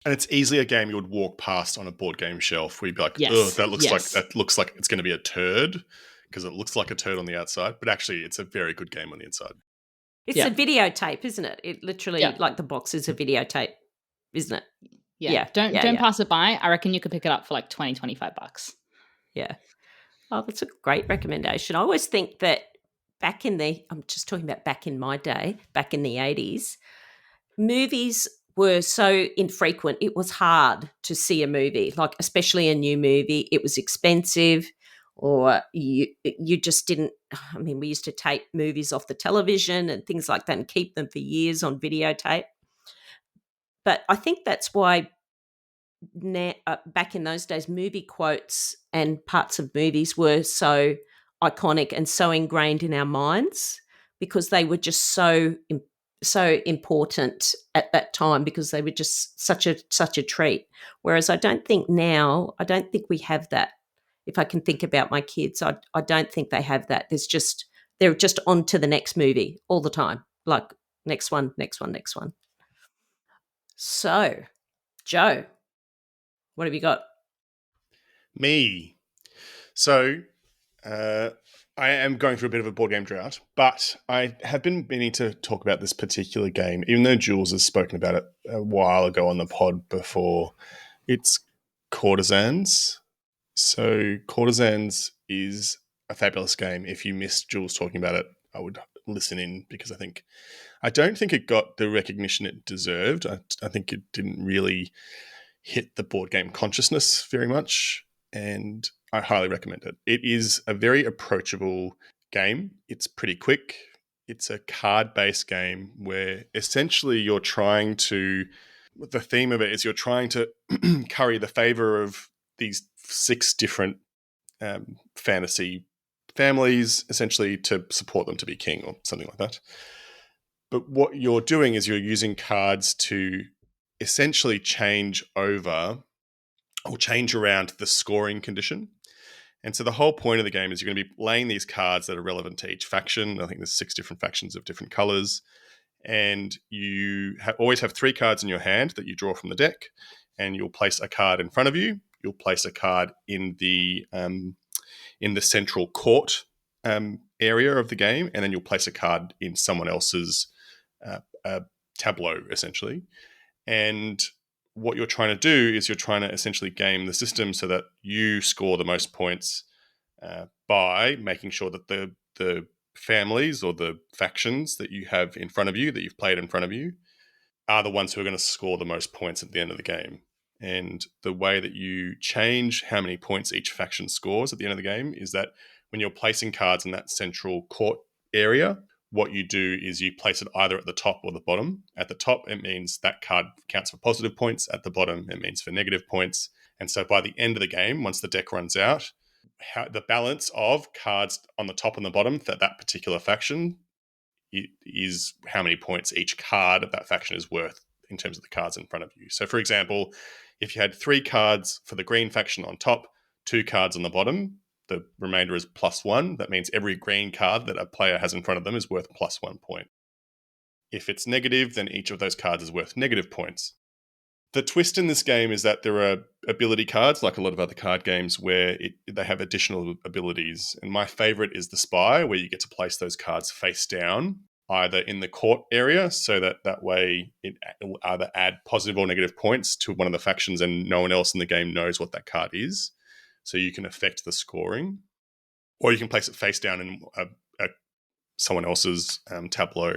And it's easily a game you would walk past on a board game shelf where you'd be like, Yes, "Oh, that looks yes. like it's going to be a turd," because it looks like a turd on the outside, but actually it's a very good game on the inside. It's a videotape, isn't it? It literally, like the box is a videotape, isn't it? Yeah. Don't pass it by. I reckon you could pick it up for like $20, $25. Yeah. Oh, that's a great recommendation. I always think that I'm just talking about back in my day, back in the 80s, movies were so infrequent. It was hard to see a movie, like especially a new movie. It was expensive, or you just didn't. I mean, we used to tape movies off the television and things like that and keep them for years on videotape. But I think that's why back in those days, movie quotes and parts of movies were so iconic and so ingrained in our minds, because they were just so important at that time, because they were just such a treat. Whereas I don't think we have that. If I can think about my kids, I don't think they have that. They're just on to the next movie all the time, like next one, next one, next one. So, Joe, what have you got? Me. So, I am going through a bit of a board game drought, but I have been meaning to talk about this particular game, even though Jules has spoken about it a while ago on the pod before. It's Courtisans. So, Courtisans is a fabulous game. If you missed Jules talking about it, I would listen in, because I don't think it got the recognition it deserved. I think it didn't really hit the board game consciousness very much, and I highly recommend it. It is a very approachable game. It's pretty quick. It's a card-based game where essentially the theme of it is you're trying to curry the favor of these 6 different fantasy families, essentially, to support them to be king or something like that. But what you're doing is you're using cards to essentially change over or change around the scoring condition. And so the whole point of the game is you're going to be laying these cards that are relevant to each faction. I think there's 6 different factions of different colors. And you always have 3 cards in your hand that you draw from the deck. And you'll place a card in front of you. You'll place a card in the central court area of the game. And then you'll place a card in someone else's tableau, essentially. And what you're trying to do is you're trying to essentially game the system so that you score the most points by making sure that the families or the factions that you have in front of you, that you've played in front of you, are the ones who are going to score the most points at the end of the game. And the way that you change how many points each faction scores at the end of the game is that when you're placing cards in that central court area, what you do is you place it either at the top or the bottom. At the top, it means that card counts for positive points. At the bottom, it means for negative points. And so by the end of the game, once the deck runs out, the balance of cards on the top and the bottom for that particular faction is how many points each card of that faction is worth in terms of the cards in front of you. So, for example, if you had 3 cards for the green faction on top, 2 cards on the bottom, the remainder is +1. That means every green card that a player has in front of them is worth +1 point. If it's negative, then each of those cards is worth negative points. The twist in this game is that there are ability cards, like a lot of other card games, where they have additional abilities. And my favorite is the Spy, where you get to place those cards face down, either in the court area, so that way it will either add positive or negative points to one of the factions and no one else in the game knows what that card is. So you can affect the scoring. Or you can place it face down in someone else's tableau.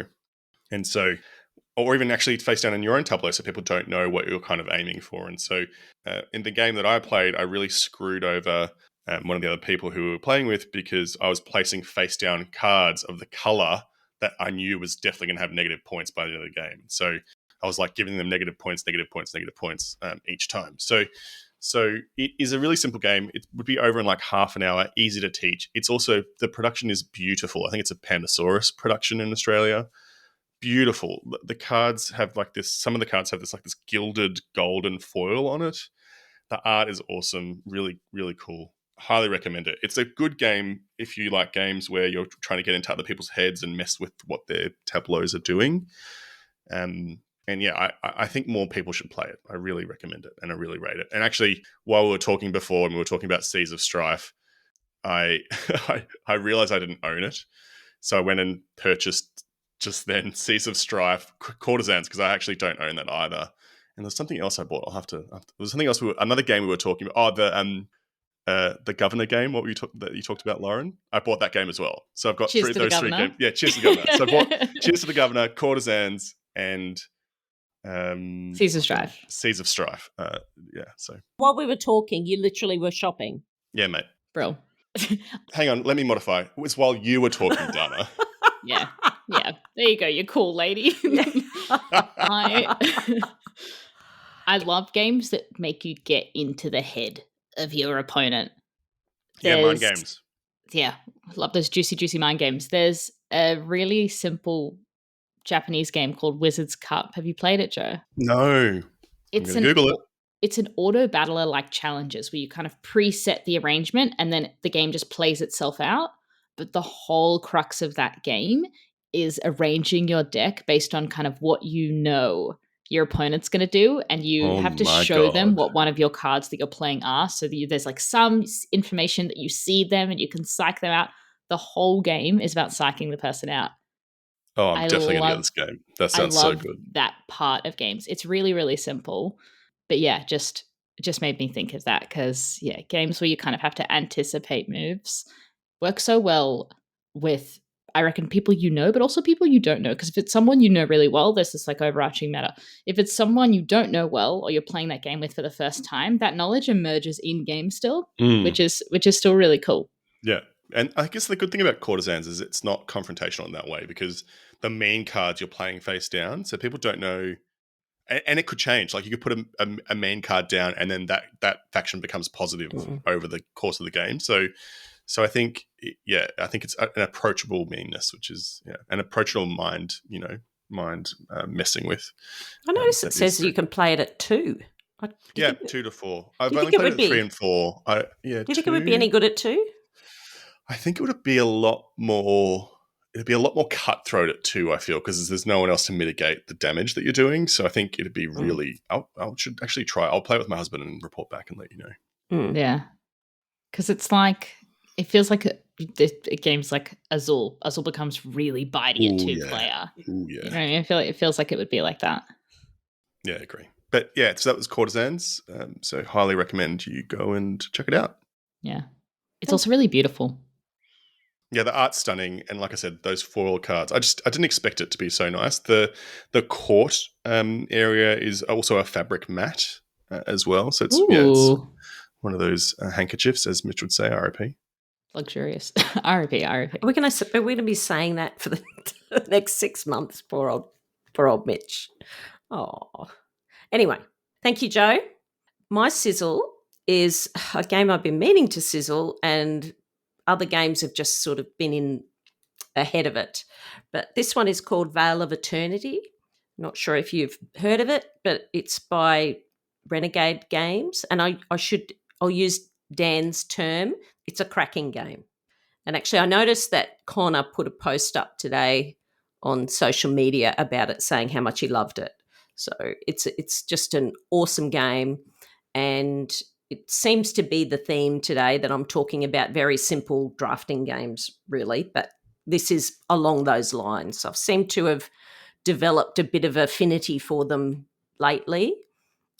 And so, or even actually face down in your own tableau so people don't know what you're kind of aiming for. And so in the game that I played, I really screwed over one of the other people who we were playing with because I was placing face down cards of the color that I knew was definitely going to have negative points by the end of the game. So I was like giving them negative points each time. So it is a really simple game. It would be over in like half an hour, easy to teach. It's also, the production is beautiful. I think it's a Pandasaurus production in Australia. Beautiful. The cards have like this, some of the cards have this like this gilded golden foil on it. The art is awesome. Really, really cool. Highly recommend it. It's a good game if you like games where you're trying to get into other people's heads and mess with what their tableaus are doing. And yeah, I think more people should play it. I really recommend it and I really rate it. And actually, while we were talking before and we were talking about Seas of Strife, I I realized I didn't own it. So I went and purchased just then Seas of Strife, Courtisans, because I actually don't own that either. And there's something else I bought. There's something else. Another game we were talking about. Oh, the Governor game. What that you talked about, Lauren? I bought that game as well. So I've got Cheers those three games. Yeah, Cheers to the Governor. So I bought Cheers to the Governor, Courtisans, and Seas of Strife. Seas of Strife. Yeah. So while we were talking, you literally were shopping. Yeah, mate. Bro. Hang on, let me modify. It was while you were talking, Dana. Yeah. There you go. You're cool, lady. I love games that make you get into the head of your opponent. Mind games. Yeah, I love those juicy mind games. There's a really simple Japanese game called Wizard's Cup. Have you played it, Joe? No. It's Google it. It's an auto battler like challenges where you kind of preset the arrangement and then the game just plays itself out. But the whole crux of that game is arranging your deck based on kind of what you know your opponent's going to do, and you have to show them what one of your cards that you're playing are. So there's like some information that you see them and you can psych them out. The whole game is about psyching the person out. Oh, I'm definitely going to get this game. That sounds so good. That part of games. It's really, really simple. But yeah, it just made me think of that because, yeah, games where you kind of have to anticipate moves work so well with, I reckon, people you know, but also people you don't know. Because if it's someone you know really well, there's this like overarching meta. If it's someone you don't know well or you're playing that game with for the first time, that knowledge emerges in game still, which is still really cool. Yeah. And I guess the good thing about Courtisans is it's not confrontational in that way because the main cards you're playing face down, so people don't know. And it could change. Like you could put a main card down, and then that faction becomes positive over the course of the game. So I think, I think it's an approachable meanness, which is an approachable mind messing with. I notice it says you can play it at 2. 2 to 4. I've only played it at 3 and 4. Do you think it would be any good at 2? I think it would be a lot more. It'd be a lot more cutthroat at 2, I feel, because there's no one else to mitigate the damage that you're doing. So I think it'd be really. I should actually try. I'll play it with my husband and report back and let you know. Yeah, because it's like it feels like the game's like Azul. Azul becomes really bitey at 2-player. Ooh, yeah. You know what I mean? I feel like it feels like it would be like that. Yeah, I agree. But yeah, so that was Courtisans. So highly recommend you go and check it out. Yeah, it's also really beautiful. Yeah, the art's stunning, and like I said, those foil cards. I didn't expect it to be so nice. The court area is also a fabric mat as well, so it's one of those handkerchiefs, as Mitch would say, RIP. Luxurious, RIP. Are we going to be saying that for the next 6 months? Poor old Mitch. Oh, anyway, thank you, Joe. My sizzle is a game I've been meaning to sizzle, and other games have just sort of been ahead of it. But this one is called Vale of Eternity. Not sure if you've heard of it, but it's by Renegade Games. And I'll use Dan's term. It's a cracking game. And actually, I noticed that Connor put a post up today on social media about it saying how much he loved it. So it's just an awesome game, and it seems to be the theme today that I'm talking about, very simple drafting games, really, but this is along those lines. I've seemed to have developed a bit of affinity for them lately,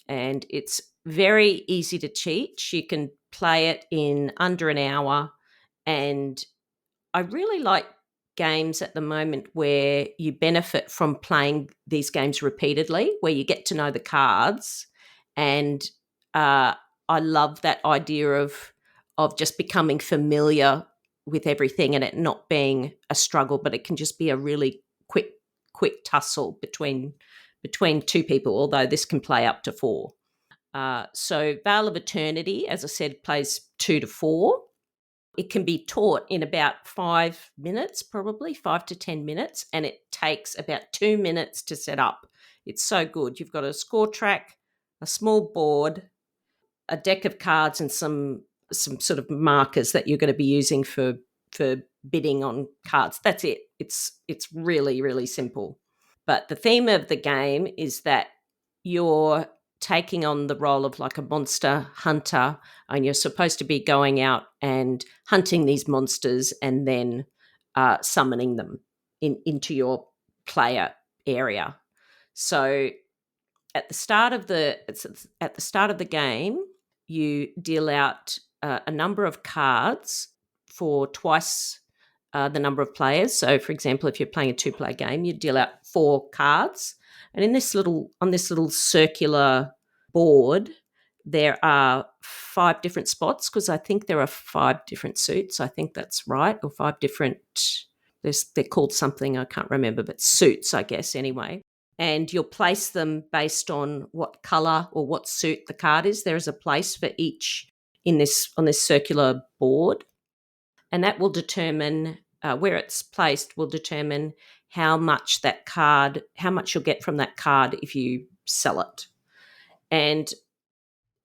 and it's very easy to teach. You can play it in under an hour, and I really like games at the moment where you benefit from playing these games repeatedly, where you get to know the cards, and I love that idea of just becoming familiar with everything and it not being a struggle, but it can just be a really quick tussle between two people. Although this can play up to four. So Vale of Eternity, as I said, plays 2 to 4. It can be taught in about 5 minutes, probably 5 to 10 minutes, and it takes about 2 minutes to set up. It's so good. You've got a score track, a small board, a deck of cards, and some sort of markers that you're going to be using for bidding on cards. That's it. It's really, really simple. But the theme of the game is that you're taking on the role of like a monster hunter, and you're supposed to be going out and hunting these monsters and then summoning them into your player area. So at the start of the game, you deal out a number of cards for twice the number of players. So, for example, if you're playing a 2-player game, you deal out 4 cards, and on this little circular board, there are 5 different spots, because I think there are 5 different suits. I think that's right, or 5 different. They're called something I can't remember, but suits, I guess, anyway. And you'll place them based on what color or what suit the card is. There is a place for each on this circular board, and that will determine where it's placed. Will determine how much you'll get from that card if you sell it. And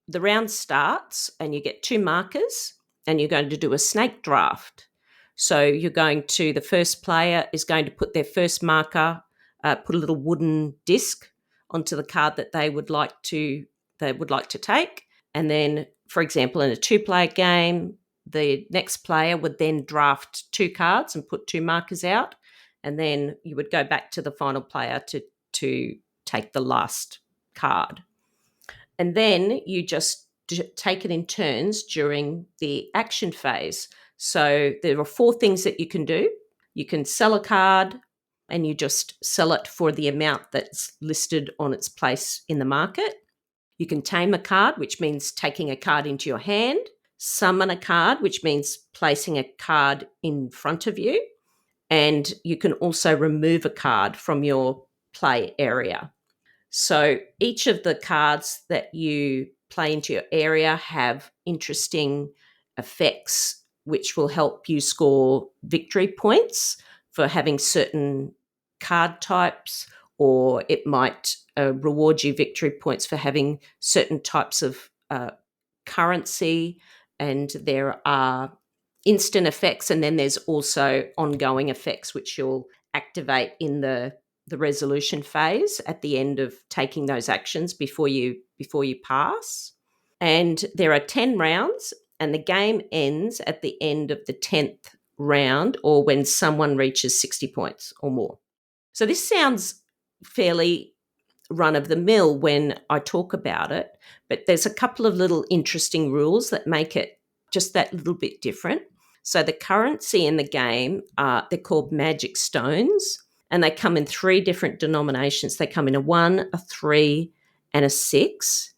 the round starts, and you get 2 markers, and you're going to do a snake draft. So the first player is going to put their first marker, put a little wooden disc onto the card that they would like to take. And then, for example, in a 2-player game, the next player would then draft 2 cards and put 2 markers out. And then you would go back to the final player to take the last card. And then you just take it in turns during the action phase. So there are 4 things that you can do. You can sell a card, and you just sell it for the amount that's listed on its place in the market. You can tame a card, which means taking a card into your hand. Summon a card, which means placing a card in front of you. And you can also remove a card from your play area. So each of the cards that you play into your area have interesting effects, which will help you score victory points for having certain card types, or it might reward you victory points for having certain types of currency. And there are instant effects, and then there's also ongoing effects, which you'll activate in the resolution phase at the end of taking those actions before you pass. And there are 10 rounds, and the game ends at the end of the 10th round, or when someone reaches 60 points or more. So this sounds fairly run of the mill when I talk about it, but there's a couple of little interesting rules that make it just that little bit different. So the currency in the game, they're called magic stones, and they come in 3 different denominations. They come in a 1, a 3, and a 6.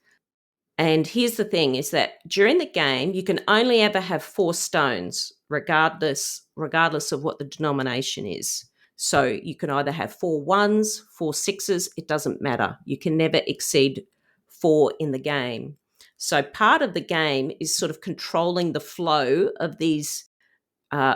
And here's the thing, is that during the game, you can only ever have 4 stones, regardless of what the denomination is. So you can either have 4 1s, 4 6s, it doesn't matter. You can never exceed 4 in the game. So part of the game is sort of controlling the flow of these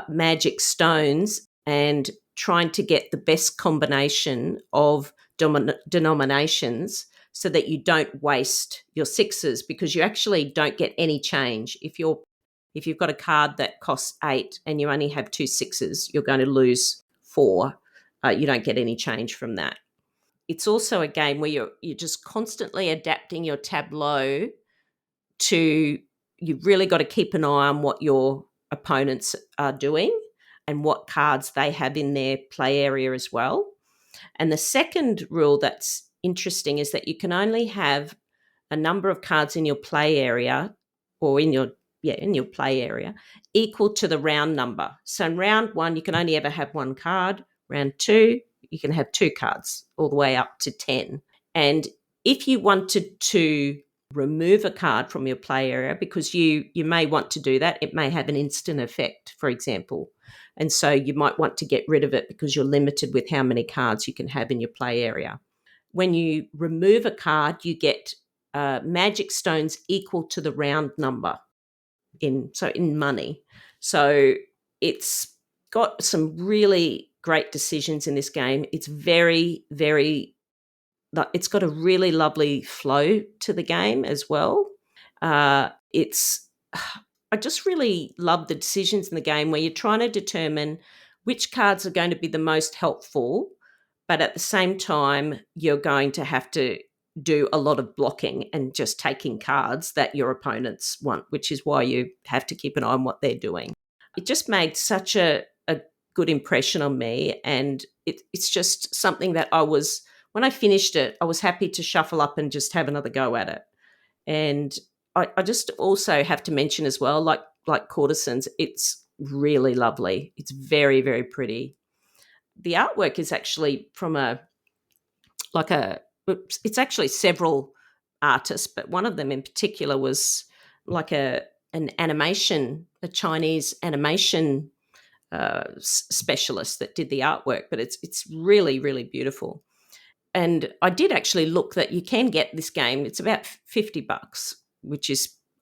magic stones and trying to get the best combination of denominations so that you don't waste your 6s, because you actually don't get any change. If you've got a card that costs 8 and you only have 2 6s, you're going to lose 4. You don't get any change from that. it's also a game where you're just constantly adapting your tableau to, you've really got to keep an eye on what your opponents are doing and what cards they have in their play area as well. And the second rule that's interesting is that you can only have a number of cards in your play area, or in your play area, equal to the round number. So in round 1, you can only ever have 1 card. Round 2, you can have 2 cards, all the way up to 10. And if you wanted to remove a card from your play area, because you may want to do that, it may have an instant effect, for example. And so you might want to get rid of it because you're limited with how many cards you can have in your play area. When you remove a card, you get magic stones equal to the round number in money. So it's got some really great decisions in this game. It's very, very, it's got a really lovely flow to the game as well. I just really love the decisions in the game where you're trying to determine which cards are going to be the most helpful, but at the same time, you're going to have to do a lot of blocking and just taking cards that your opponents want, which is why you have to keep an eye on what they're doing. It just made such a good impression on me, and it's just something that when I finished it, I was happy to shuffle up and just have another go at it. And I just also have to mention as well, like Courtisans, it's really lovely. It's very, very pretty. The artwork is actually from it's actually several artists, but one of them in particular was like an animation, a Chinese animation specialist that did the artwork. But it's really, really beautiful. And I did actually look that you can get this game. It's about $50, which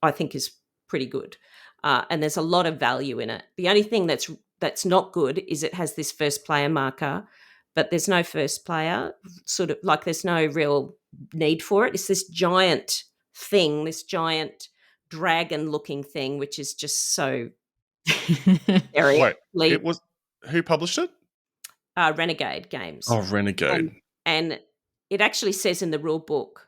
I think is pretty good. And there's a lot of value in it. The only thing that's not good is it has this first player marker, but there's no first player, sort of like there's no real need for it. It's this giant thing, this giant dragon looking thing, which is just so Wait, who published it? Renegade Games. Oh, Renegade. And it actually says in the rule book,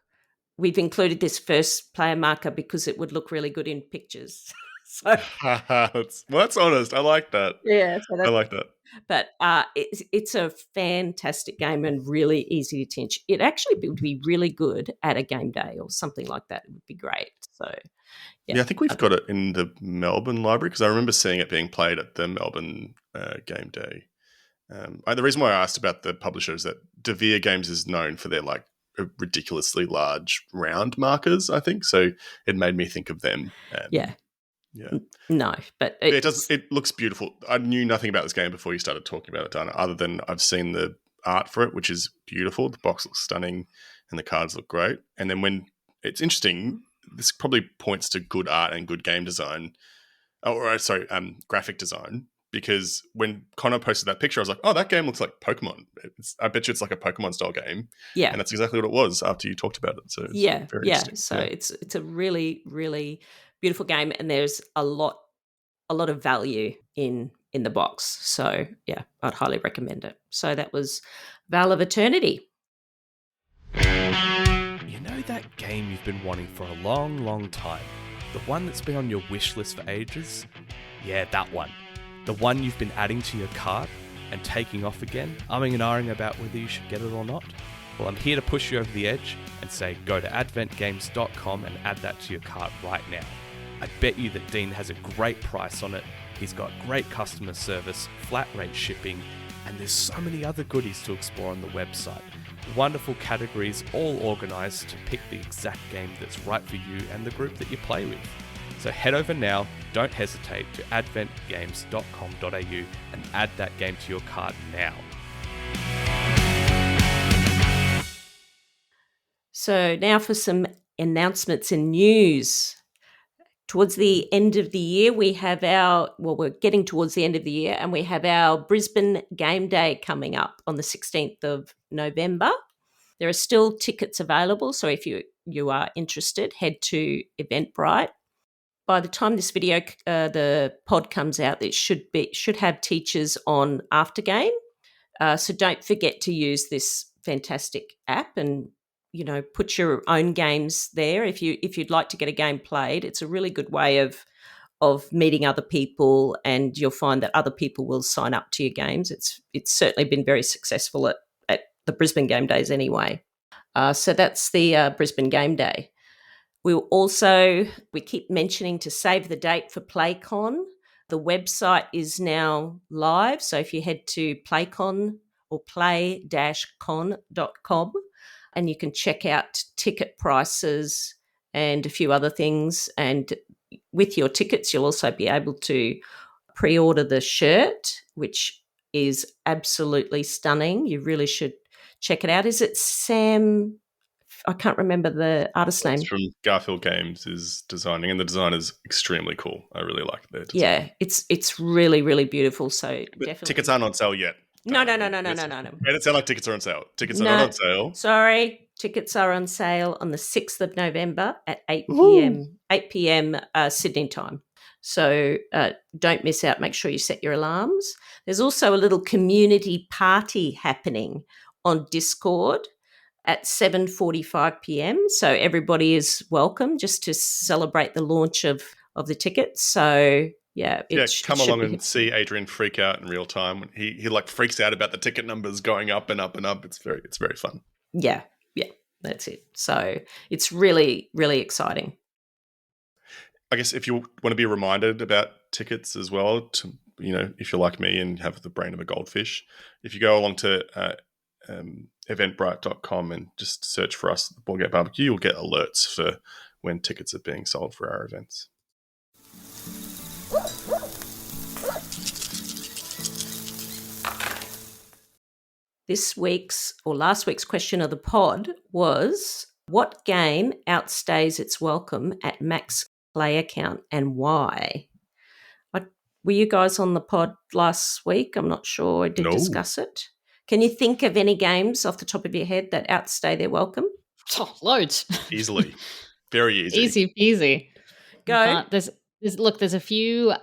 we've included this first player marker because it would look really good in pictures. So that's honest. I like that. Yeah, I like that. But it's a fantastic game and really easy to teach. It actually would be really good at a game day or something like that. It would be great. So yeah, I think we've got it in the Melbourne library because I remember seeing it being played at the Melbourne game day. The reason why I asked about the publisher is that De Vere Games is known for their like ridiculously large round markers, I think. So it made me think of them. Yeah. No, but it looks beautiful. I knew nothing about this game before you started talking about it, Dana, other than I've seen the art for it, which is beautiful. The box looks stunning and the cards look great. And then when it's interesting, this probably points to good art and good game design. Graphic design. Because when Connor posted that picture, I was like, oh, that game looks like Pokemon. I bet you it's like a Pokemon style game. Yeah. And that's exactly what it was after you talked about it. So very interesting. So it's a really, really beautiful game, and there's a lot of value in the box. So yeah, I'd highly recommend it. So that was Vale of Eternity. You know that game you've been wanting for a long, long time? The one that's been on your wish list for ages? Yeah, that one. The one you've been adding to your cart and taking off again, umming and ahhing about whether you should get it or not? Well, I'm here to push you over the edge and say go to adventgames.com and add that to your cart right now. I bet you that Dean has a great price on it, he's got great customer service, flat rate shipping, and there's so many other goodies to explore on the website. Wonderful categories all organised to pick the exact game that's right for you and the group that you play with. So head over now, don't hesitate, to adventgames.com.au and add that game to your cart now. So now for some announcements and news. Towards the end of the year, we're getting towards the end of the year, and we have our Brisbane Game Day coming up on the 16th of November. There are still tickets available, so if you are interested, head to Eventbrite. By the time this video, the pod comes out, it should have teachers on after game. So don't forget to use this fantastic app, and put your own games there if you'd like to get a game played. It's a really good way of meeting other people, and you'll find that other people will sign up to your games. It's certainly been very successful at the Brisbane Game Days anyway. So that's the Brisbane Game Day. We keep mentioning to save the date for PlayCon. The website is now live. So if you head to PlayCon or play-con.com, and you can check out ticket prices and a few other things. And with your tickets, you'll also be able to pre-order the shirt, which is absolutely stunning. You really should check it out. Is it Sam? I can't remember the artist's name. It's from Garfield Games is designing, and the design is extremely cool. I really like their design. Yeah, it's really, really beautiful. So definitely. Tickets aren't on sale yet. No. Made it sound like tickets are on sale. Tickets are not on sale. Sorry, tickets are on sale on the 6th of November at 8 p.m. 8 p.m. Sydney time. So don't miss out. Make sure you set your alarms. There's also a little community party happening on Discord at 7:45 p.m. So everybody is welcome just to celebrate the launch of the tickets. So come along and see Adrian freak out in real time. He like freaks out about the ticket numbers going up and up and up. It's very fun. Yeah, that's it. So it's really, really exciting. I guess if you want to be reminded about tickets as well, if you're like me and have the brain of a goldfish, if you go along to eventbrite.com and just search for us, the Board Game Barbecue, you'll get alerts for when tickets are being sold for our events. Last week's question of the pod was, what game outstays its welcome at max player count and why? Were you guys on the pod last week? I'm not sure. I did discuss it. Can you think of any games off the top of your head that outstay their welcome? Oh, loads. Easily. Very easy. Easy peasy. Go. There's a few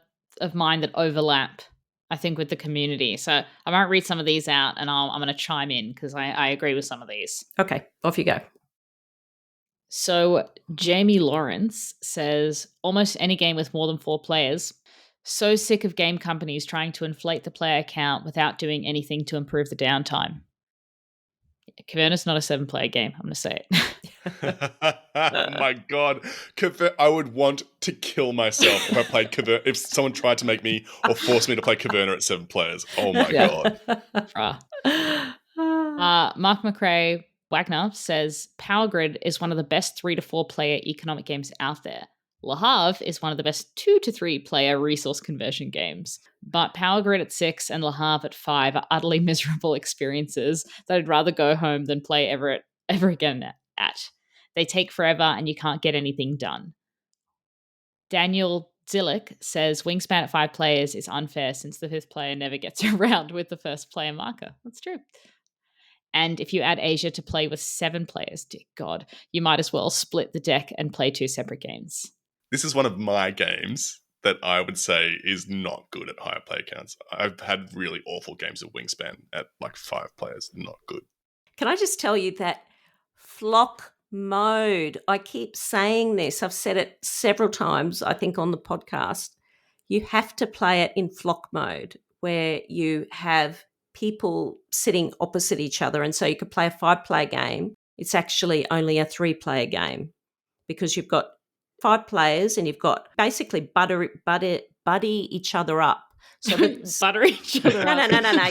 of mine that overlap, I think, with the community. So I might read some of these out, and I'm going to chime in because I agree with some of these. Okay, off you go. So Jamie Lawrence says, almost any game with more than 4 players. So sick of game companies trying to inflate the player count without doing anything to improve the downtime. Caverna's not a 7-player game. I'm going to say it. Oh my God. I would want to kill myself if I played Caverna. If someone tried to make me or force me to play Caverna at 7 players. Oh my God. Mark McRae Wagner says Power Grid is one of the best 3 to 4 player economic games out there. Le Havre is one of the best 2 to 3 player resource conversion games, but Power Grid at 6 and Le Havre at 5 are utterly miserable experiences that I'd rather go home than play ever again at. They take forever and you can't get anything done. Daniel Zillick says Wingspan at 5 players is unfair since the 5th player never gets around with the first player marker. That's true. And if you add Asia to play with 7 players, dear God, you might as well split the deck and play 2 separate games. This is one of my games that I would say is not good at higher player counts. I've had really awful games of Wingspan at like 5 players. Not good. Can I just tell you that flock mode, I keep saying this, I've said it several times, I think, on the podcast. You have to play it in flock mode where you have people sitting opposite each other. And so you could play a 5-player game. It's actually only a 3-player game because you've got 5 players and you've got basically buddy each other up. So butter each other up. No.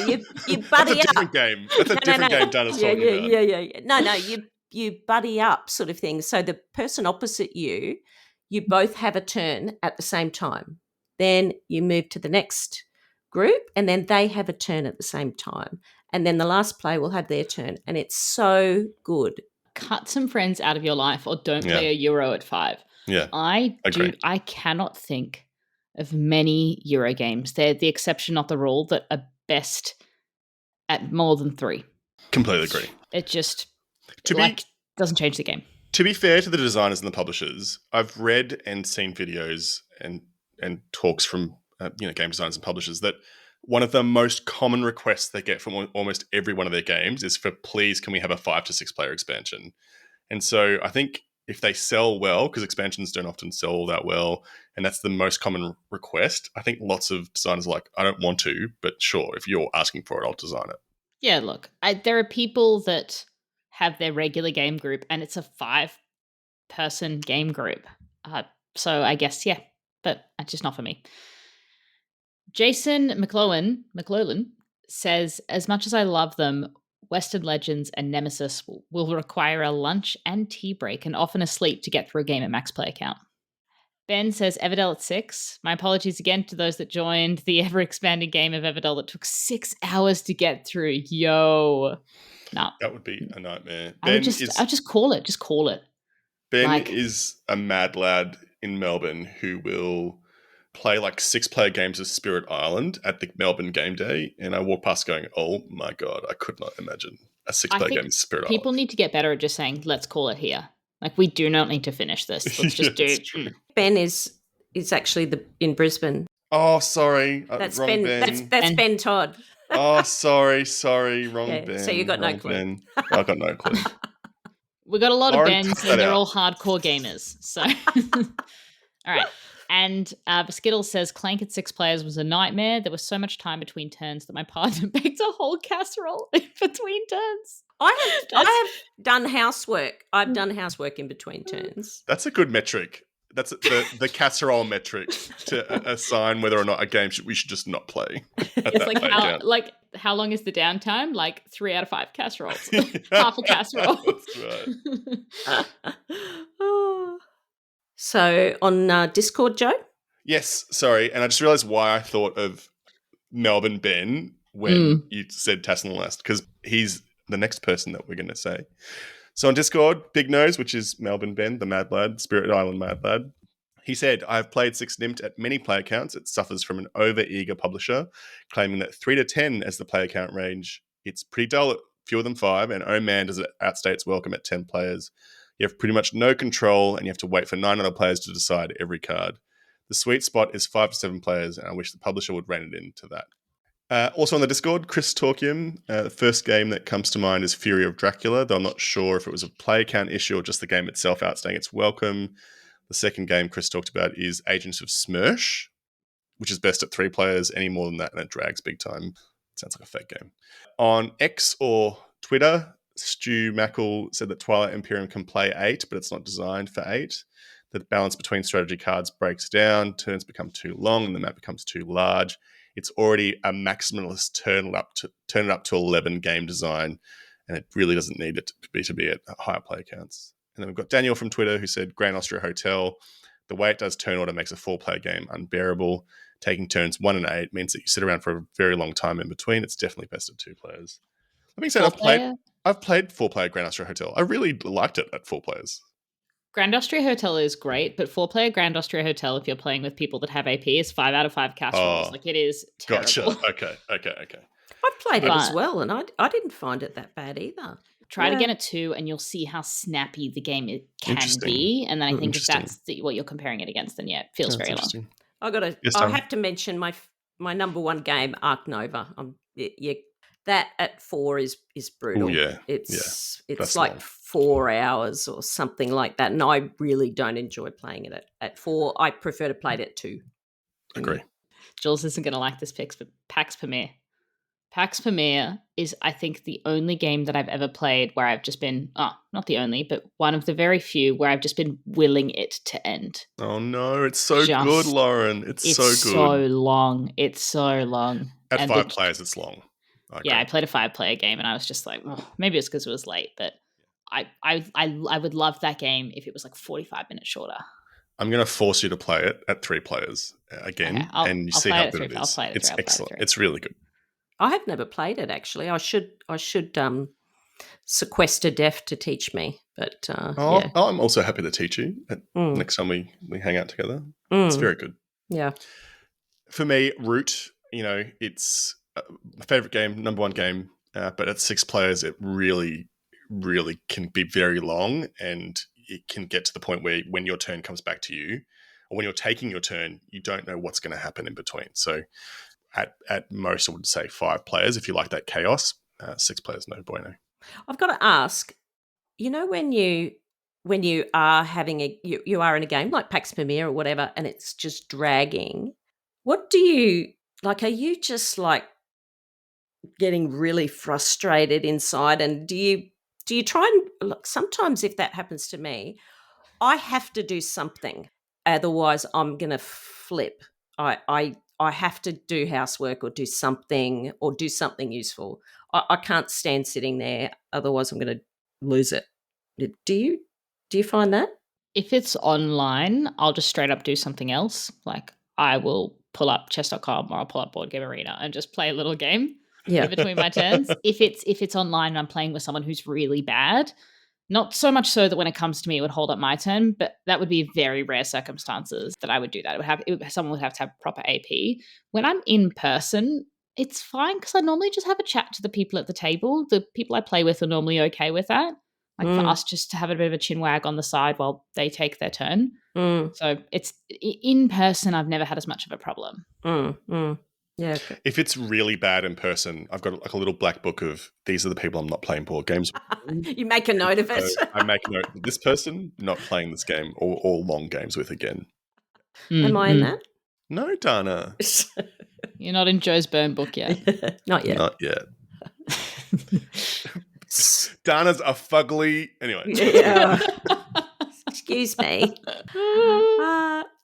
You buddy That's a different up. game. That's a different game Dana's talking about. No, you buddy up sort of thing. So the person opposite you both have a turn at the same time. Then you move to the next group and then they have a turn at the same time. And then the last player will have their turn. And it's so good. Cut some friends out of your life or don't play a Euro at 5. Yeah, I cannot think of many Euro games. They're the exception, not the rule, that are best at more than 3. Completely agree. It just doesn't change the game. To be fair to the designers and the publishers, I've read and seen videos and talks from game designers and publishers that one of the most common requests they get from almost every one of their games is for, please, can we have a 5 to 6 player expansion? And so I think if they sell well, because expansions don't often sell that well, and that's the most common request, I think lots of designers are like, I don't want to, but sure, if you're asking for it, I'll design it. Yeah, look, there are people that have their regular game group and it's a 5-person game group. So I guess, yeah, but just not for me. Jason McClellan says, as much as I love them, Western Legends and Nemesis will require a lunch and tea break and often a sleep to get through a game at max player count. Ben says, Everdell at 6. My apologies again to those that joined the ever-expanding game of Everdell that took 6 hours to get through. Yo. No. That would be a nightmare. I'll just call it. Just call it. Ben is a mad lad in Melbourne who will play like 6-player games of Spirit Island at the Melbourne game day, and I walk past going, oh my God, I could not imagine a 6-player game of Spirit Island. People need to get better at just saying, let's call it here. Like, we do not need to finish this. Let's just do. Ben is actually in Brisbane. Oh, sorry. That's wrong Ben. That's Ben Todd. Oh, sorry. Wrong Ben. So you got no clue. Ben. I got no clue. We got a lot Lauren, of Bens, and they're all hardcore gamers. So, all right. And Skittle says, Clank at 6 players was a nightmare. There was so much time between turns that my partner baked a whole casserole in between turns. I have done housework. I've done housework in between turns. That's a good metric. That's the casserole metric to assign whether or not a game we should just not play. It's how long is the downtime? Like 3 out of 5 casseroles. Half a casserole. That's right. So on Discord, Joe? Yes, sorry. And I just realised why I thought of Melbourne Ben when you said Tassin last, because he's the next person that we're going to say. So on Discord, Big Nose, which is Melbourne Ben, the mad lad, Spirit Island mad lad, he said, I've played 6 Nimmt at many player counts. It suffers from an over-eager publisher, claiming that 3 to 10 as the player count range. It's pretty dull at fewer than 5, and oh man, does it outstay its welcome at 10 players. You have pretty much no control, and you have to wait for 9 other players to decide every card. The sweet spot is 5 to 7 players, and I wish the publisher would rein it into that. Also on the Discord, Chris Torkium, the first game that comes to mind is Fury of Dracula, though I'm not sure if it was a player count issue or just the game itself outstaying its welcome. The second game Chris talked about is Agents of Smersh, which is best at 3 players. Any more than that, and it drags big time. Sounds like a fake game. On X or Twitter, Stu Mackle said that Twilight Imperium can play 8, but it's not designed for 8. The balance between strategy cards breaks down, turns become too long, and the map becomes too large. It's already a maximalist turn it up to 11 game design, and it really doesn't need it to be at higher player counts. And then we've got Daniel from Twitter who said Grand Austria Hotel, the way it does turn order makes a 4-player game unbearable. Taking turns 1 and 8 means that you sit around for a very long time in between. It's definitely best at 2 players. That being said, I've played 4-player Grand Austria Hotel. I really liked it at 4 players. Grand Austria Hotel is great, but 4-player Grand Austria Hotel, if you're playing with people that have AP, is 5 out of 5 casseroles. Like, it is terrible. Gotcha. Okay. I've played it as well, and I didn't find it that bad either. Try it again at 2, and you'll see how snappy the game can be. And then I think if that's what you're comparing it against, then yeah, it feels very long. I have to mention my number 1 game, Ark Nova. That at 4 is brutal. Ooh, yeah. It's that's like long. 4 hours or something like that, and I really don't enjoy playing it at 4. I prefer to play it at 2. Agree. Jules isn't going to like this pick, but PAX Premier. PAX Premier is, I think, the only game that I've ever played where I've just been, not the only, but one of the very few where I've just been willing it to end. Oh no, it's so good, Lauren. It's so good. It's so long. At 5 players, it's long. Okay. Yeah, I played a 5-player game and I was just like, maybe it's because it was late, but I would love that game if it was like 45 minutes shorter. I'm going to force you to play it at 3 players again, and you see how good it is. It's excellent. It's really good. I have never played it actually. I should sequester Def to teach me. But yeah. I'm also happy to teach you next time we hang out together. It's very good. Yeah. For me, Root, it's my favorite game, number 1 game, but at 6 players, it really, really can be very long, and it can get to the point where when your turn comes back to you, or when you're taking your turn, you don't know what's going to happen in between. So at most I would say 5 players if you like that chaos. 6 players, no bueno. I've got to ask, when you are having you are in a game like Pax Pamir or whatever, and it's just dragging, what do you like? Are you just like getting really frustrated inside, and do you try and look? Sometimes if that happens to me, I have to do something, otherwise I'm gonna flip. I have to do housework or do something useful. I can't stand sitting there, otherwise I'm gonna lose it. Do you find that? If it's online, I'll just straight up do something else. Like I will pull up chess.com or I'll pull up Board Game Arena and just play a little game in between my turns. If it's online and I'm playing with someone who's really bad, not so much so that when it comes to me it would hold up my turn, but that would be very rare circumstances that I would do that. Someone would have to have proper AP. When I'm in person, it's fine because I normally just have a chat to the people at the table. The people I play with are normally okay with that. Like for us just to have a bit of a chin wag on the side while they take their turn. So it's in person, I've never had as much of a problem. Yeah. If it's really bad in person, I've got like a little black book of these are the people I'm not playing board games with. You make a note of it. So I make a note of this person, not playing this game or long games with again. Am I in that? No, Dana. You're not in Joe's burn book yet. Not yet. Not yet. Dana's a fugly. Anyway. Yeah. Excuse me.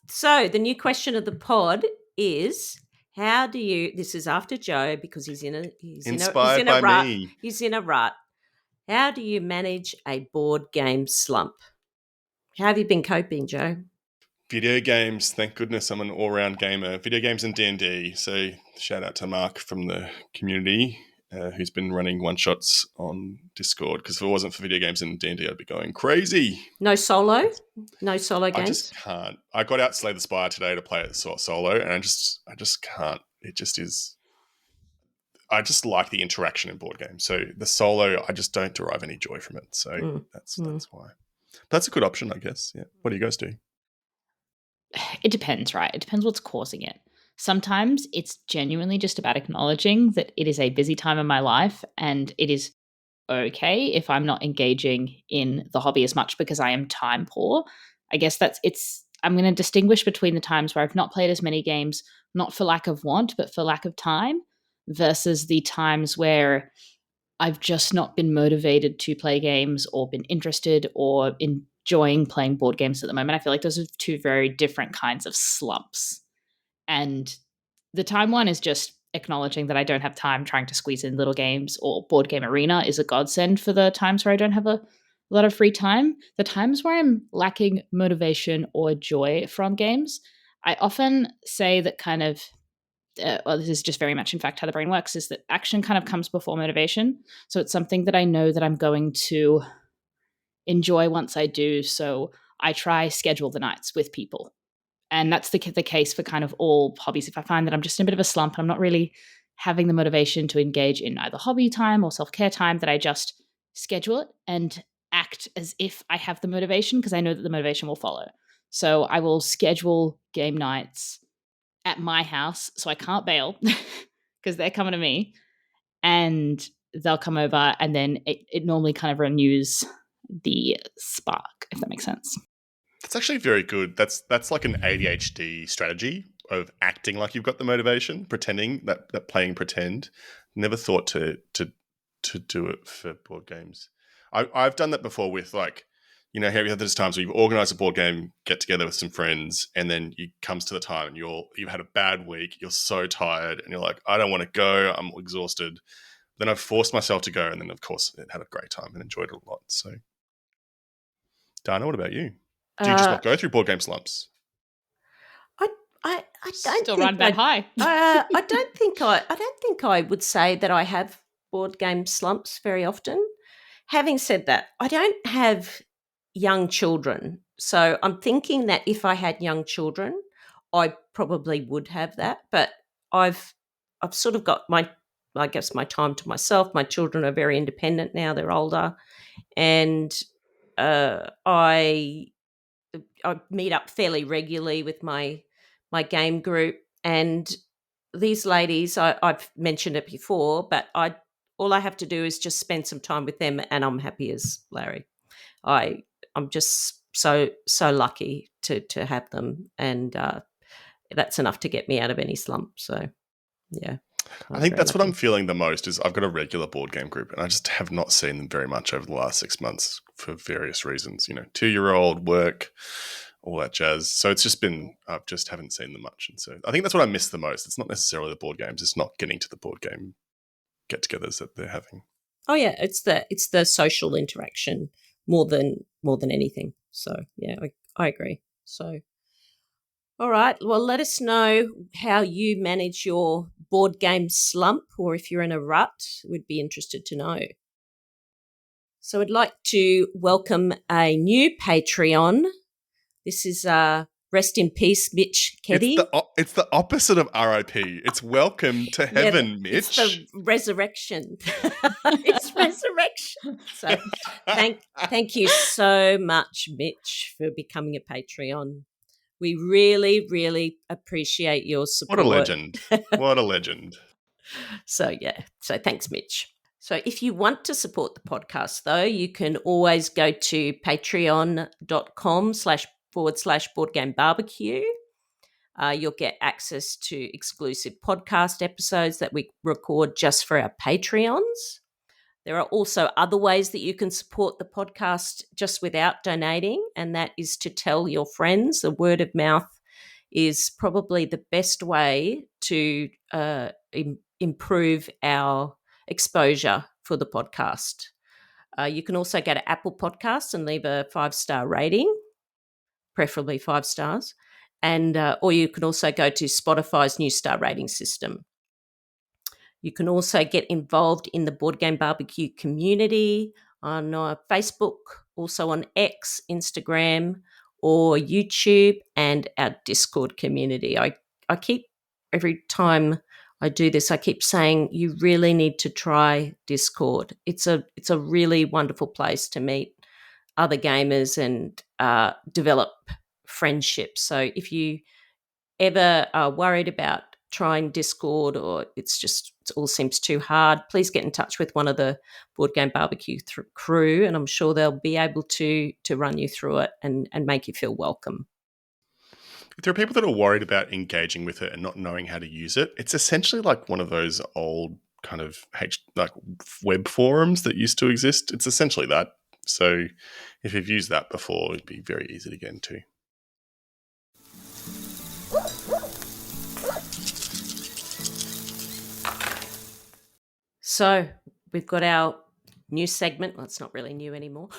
So the new question of the pod is, how do you? This is after Joe because he's in a rut. Me. He's in a rut. How do you manage a board game slump? How have you been coping, Joe? Video games. Thank goodness I'm an all-round gamer. Video games and D&D. So shout out to Mark from the community who's been running one-shots on Discord, because if it wasn't for video games and D&D, I'd be going crazy. No solo? No solo games? I just can't. I got out Slay the Spire today to play it solo, and I just can't. It just is... I just like the interaction in board games. So the solo, I just don't derive any joy from it. So that's why. That's a good option, I guess. Yeah. What do you guys do? It depends, right? It depends what's causing it. Sometimes it's genuinely just about acknowledging that it is a busy time in my life and it is okay if I'm not engaging in the hobby as much because I am time poor. I guess I'm going to distinguish between the times where I've not played as many games, not for lack of want, but for lack of time, versus the times where I've just not been motivated to play games or been interested or enjoying playing board games at the moment. I feel like those are two very different kinds of slumps. And the time one is just acknowledging that I don't have time, trying to squeeze in little games, or Board Game Arena is a godsend for the times where I don't have a lot of free time. The times where I'm lacking motivation or joy from games, I often say that kind of, this is just very much in fact how the brain works, is that action kind of comes before motivation. So it's something that I know that I'm going to enjoy once I do. So I try schedule the nights with people. And that's the case for kind of all hobbies. If I find that I'm just in a bit of a slump and I'm not really having the motivation to engage in either hobby time or self-care time, that I just schedule it and act as if I have the motivation, because I know that the motivation will follow. So I will schedule game nights at my house so I can't bail because they're coming to me, and they'll come over, and then it normally kind of renews the spark, if that makes sense. That's actually very good. That's like an ADHD strategy of acting like you've got the motivation, pretending that playing pretend. Never thought to do it for board games. I've done that before with, like, you know, have you had those times where you've organised a board game get together with some friends, and then it comes to the time and you've had a bad week, you're so tired, and you're like, I don't want to go, I'm exhausted. Then I've forced myself to go, and then of course it had a great time and enjoyed it a lot. So, Dana, what about you? Do you just not go through board game slumps? I don't still think run that high. I don't think I would say that I have board game slumps very often. Having said that, I don't have young children, so I'm thinking that if I had young children, I probably would have that. But I've sort of got my time to myself. My children are very independent now; they're older, and I meet up fairly regularly with my game group, and these ladies, I've mentioned it before, but all I have to do is just spend some time with them, and I'm happy as Larry. I'm just so lucky to have them, and that's enough to get me out of any slump. So, yeah. I think that's what I'm feeling the most is I've got a regular board game group and I just have not seen them very much over the last 6 months for various reasons, 2-year-old, work, all that jazz. So it's just been, I just haven't seen them much. And so I think that's what I miss the most. It's not necessarily the board games. It's not getting to the board game get-togethers that they're having. Oh yeah, it's the social interaction more than anything. So yeah, I agree. So, all right. Well, let us know how you manage your board game slump, or if you're in a rut. We'd be interested to know. So I'd like to welcome a new Patreon. This is rest in peace, Mitch Keddy. It's the opposite of RIP. It's welcome to heaven, Mitch. It's the resurrection. It's resurrection. So thank you so much, Mitch, for becoming a Patreon. We really, really appreciate your support. What a legend. What a legend. So thanks, Mitch. So if you want to support the podcast, though, you can always go to patreon.com//boardgamebarbecue. You'll get access to exclusive podcast episodes that we record just for our Patreons. There are also other ways that you can support the podcast just without donating, and that is to tell your friends. The word of mouth is probably the best way to improve our exposure for the podcast. You can also go to Apple Podcasts and leave a 5-star rating, preferably 5 stars, and or you can also go to Spotify's new star rating system. You can also get involved in the Board Game Barbecue community on Facebook, also on X, Instagram, or YouTube, and our Discord community. I keep, every time I do this, I keep saying you really need to try Discord. It's a really wonderful place to meet other gamers and develop friendships. So if you ever are worried about trying Discord, or it all seems too hard, please get in touch with one of the Board Game Barbecue crew, and I'm sure they'll be able to run you through it and make you feel welcome. If there are people that are worried about engaging with it and not knowing how to use it, it's essentially like one of those old kind of like web forums that used to exist. It's essentially that. So if you've used that before, it'd be very easy to get into. So we've got our new segment. Well, it's not really new anymore.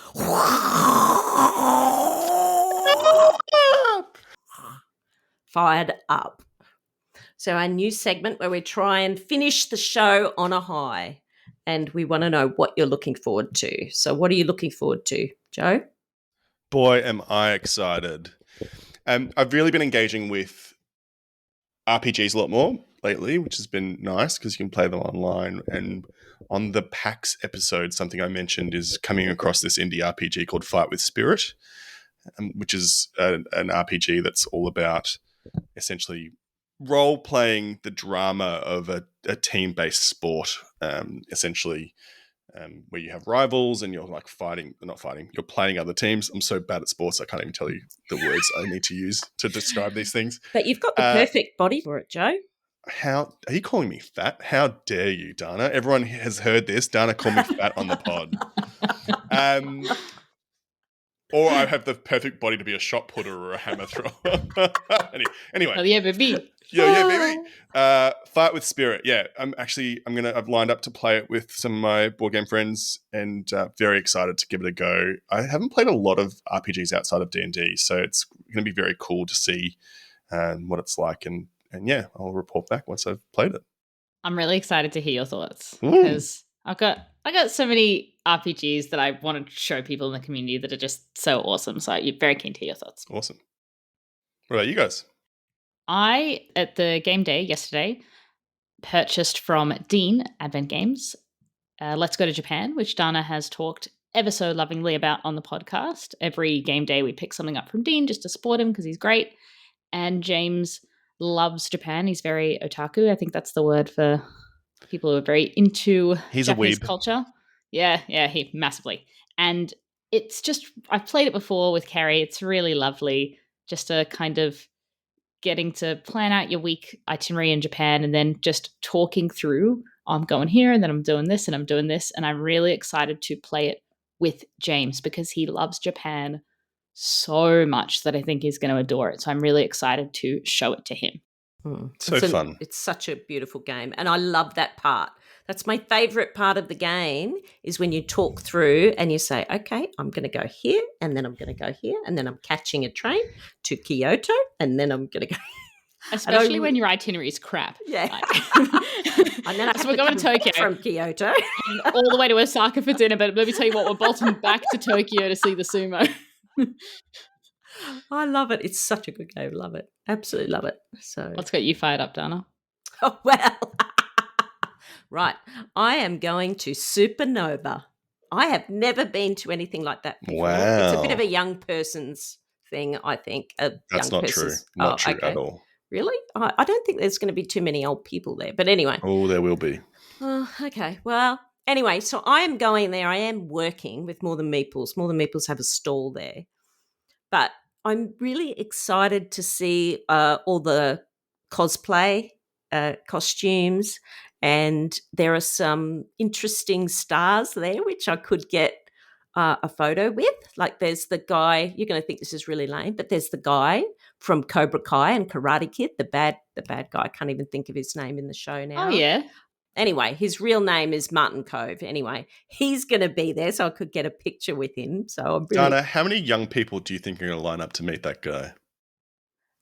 Fired up. So our new segment where we try and finish the show on a high, and we want to know what you're looking forward to. So what are you looking forward to, Joe? Boy, am I excited. I've really been engaging with RPGs a lot more lately, which has been nice because you can play them online. And on the PAX episode, something I mentioned is coming across this indie RPG called Fight with Spirit, which is an RPG that's all about essentially role-playing the drama of a team-based sport, essentially, where you have rivals and you're like you're playing other teams. I'm so bad at sports, I can't even tell you the words I need to use to describe these things. But you've got the perfect body for it, Joe. How are you calling me fat? How dare you, Dana? Everyone has heard this. Dana called me fat on the pod. Or I have the perfect body to be a shot putter or a hammer thrower. Anyway. Oh, yeah, baby. Yeah, baby. Fight with Spirit. Yeah, I've lined up to play it with some of my board game friends, and very excited to give it a go. I haven't played a lot of RPGs outside of D&D, so it's going to be very cool to see what it's like. And yeah, I'll report back once I've played it. I'm really excited to hear your thoughts because I got so many RPGs that I want to show people in the community that are just so awesome. So you're very keen to hear your thoughts. Awesome. What about you guys? I, at the game day yesterday, purchased from Dean Advent Games, Let's Go to Japan, which Dana has talked ever so lovingly about on the podcast. Every game day we pick something up from Dean just to support him because he's great. And James loves Japan. He's very otaku. I think that's the word for people who are very into He's Japanese a weeb. culture. Yeah, he massively. And it's just, I've played it before with Carrie. It's really lovely just to kind of getting to plan out your week itinerary in Japan and then just talking through, I'm going here and then I'm doing this and I'm doing this. And I'm really excited to play it with James because he loves Japan so much that I think he's going to adore it. So I'm really excited to show it to him. So fun. It's such a beautiful game. And I love that part. That's my favorite part of the game is when you talk through and you say, okay, I'm going to go here and then I'm going to go here and then I'm catching a train to Kyoto and then I'm going to go. Especially when your itinerary is crap. Yeah. And then so we're going to Tokyo. From Kyoto. all the way to Osaka for dinner. But let me tell you what, we're bolting back to Tokyo to see the sumo. I love it. It's such a good game. Love it. Absolutely love it. So What's got you fired up, Dana? Oh, well. Right. I am going to Supernova. I have never been to anything like that before. Wow. It's a bit of a young person's thing, I think. That's not true. Not true at all. Really? I don't think there's going to be too many old people there. But anyway. Oh, there will be. Oh, okay. Well, anyway, so I am going there. I am working with More Than Meeples. More Than Meeples have a stall there. But I'm really excited to see all the cosplay costumes, and there are some interesting stars there which I could get a photo with. Like there's the guy, you're going to think this is really lame, but there's the guy from Cobra Kai and Karate Kid, the bad guy. I can't even think of his name in the show now. Oh, yeah. Anyway, his real name is Martin Cove. Anyway, he's going to be there, so I could get a picture with him. So I'm really... Dana, how many young people do you think are going to line up to meet that guy?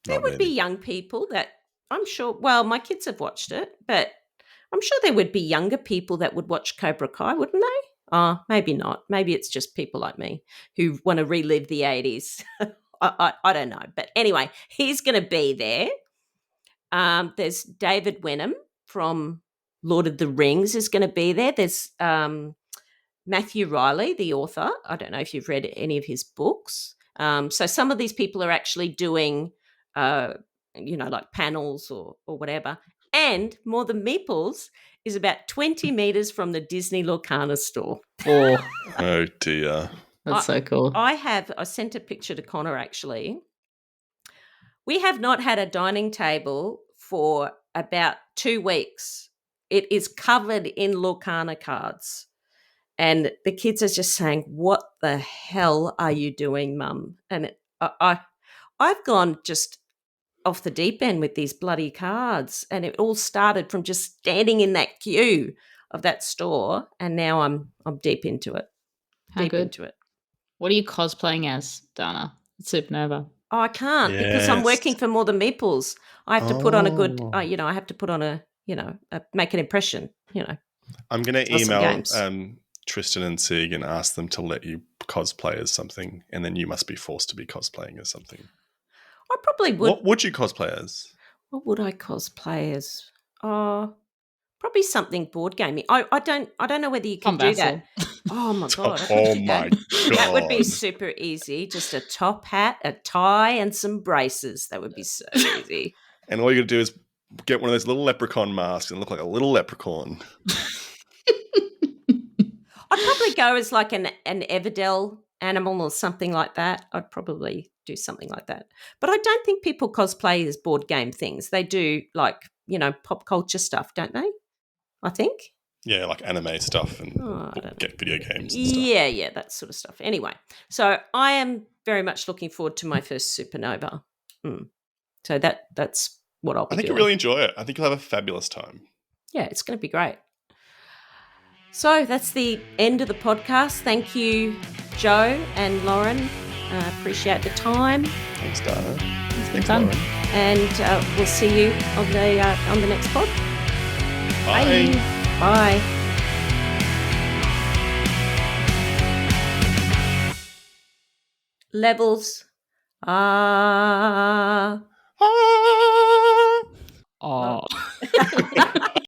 There would be young people that I'm sure, well, my kids have watched it, but I'm sure there would be younger people that would watch Cobra Kai, wouldn't they? Oh, maybe not. Maybe it's just people like me who want to relive the 80s. I don't know. But anyway, he's going to be there. There's David Wenham from Lord of the Rings is going to be there. There's Matthew Riley, the author. I don't know if you've read any of his books. So some of these people are actually doing, like panels or whatever. And More Than Meeples is about 20 meters from the Disney Lorcaner store. Oh dear. That's so cool. I sent a picture to Connor actually. We have not had a dining table for about 2 weeks. It is covered in Lorcaner cards. And the kids are just saying, what the hell are you doing, Mum? And I've gone just off the deep end with these bloody cards. And it all started from just standing in that queue of that store. And now I'm deep into it. How good. What are you cosplaying as, Dana? Supernova. Oh, I can't because I'm working for More Than Meeples. I have to put on a good, I have to put on make an impression, I'm going to email Tristan and Sig and ask them to let you cosplay as something, and then you must be forced to be cosplaying as something. I probably would. What would you cosplay as? What would I cosplay as? Probably something board gaming. I don't know whether you can do that. Oh my god! Oh my god! That would be super easy. Just a top hat, a tie, and some braces. That would be so easy. And all you got to do is get one of those little leprechaun masks and look like a little leprechaun. I'd probably go as like an Everdell animal or something like that. I'd probably do something like that. But I don't think people cosplay as board game things. They do like, pop culture stuff, don't they? I think. Yeah, like anime stuff and get video games and stuff. Yeah, that sort of stuff. Anyway, so I am very much looking forward to my first Supernova. So that's what I'll be doing. I think you'll really enjoy it. I think you'll have a fabulous time. Yeah, it's going to be great. So that's the end of the podcast. Thank you, Joe and Lauren. Appreciate the time. Thanks, Dana. It's been fun. Lauren. And we'll see you on the next pod. Bye. Bye. Levels. Oh.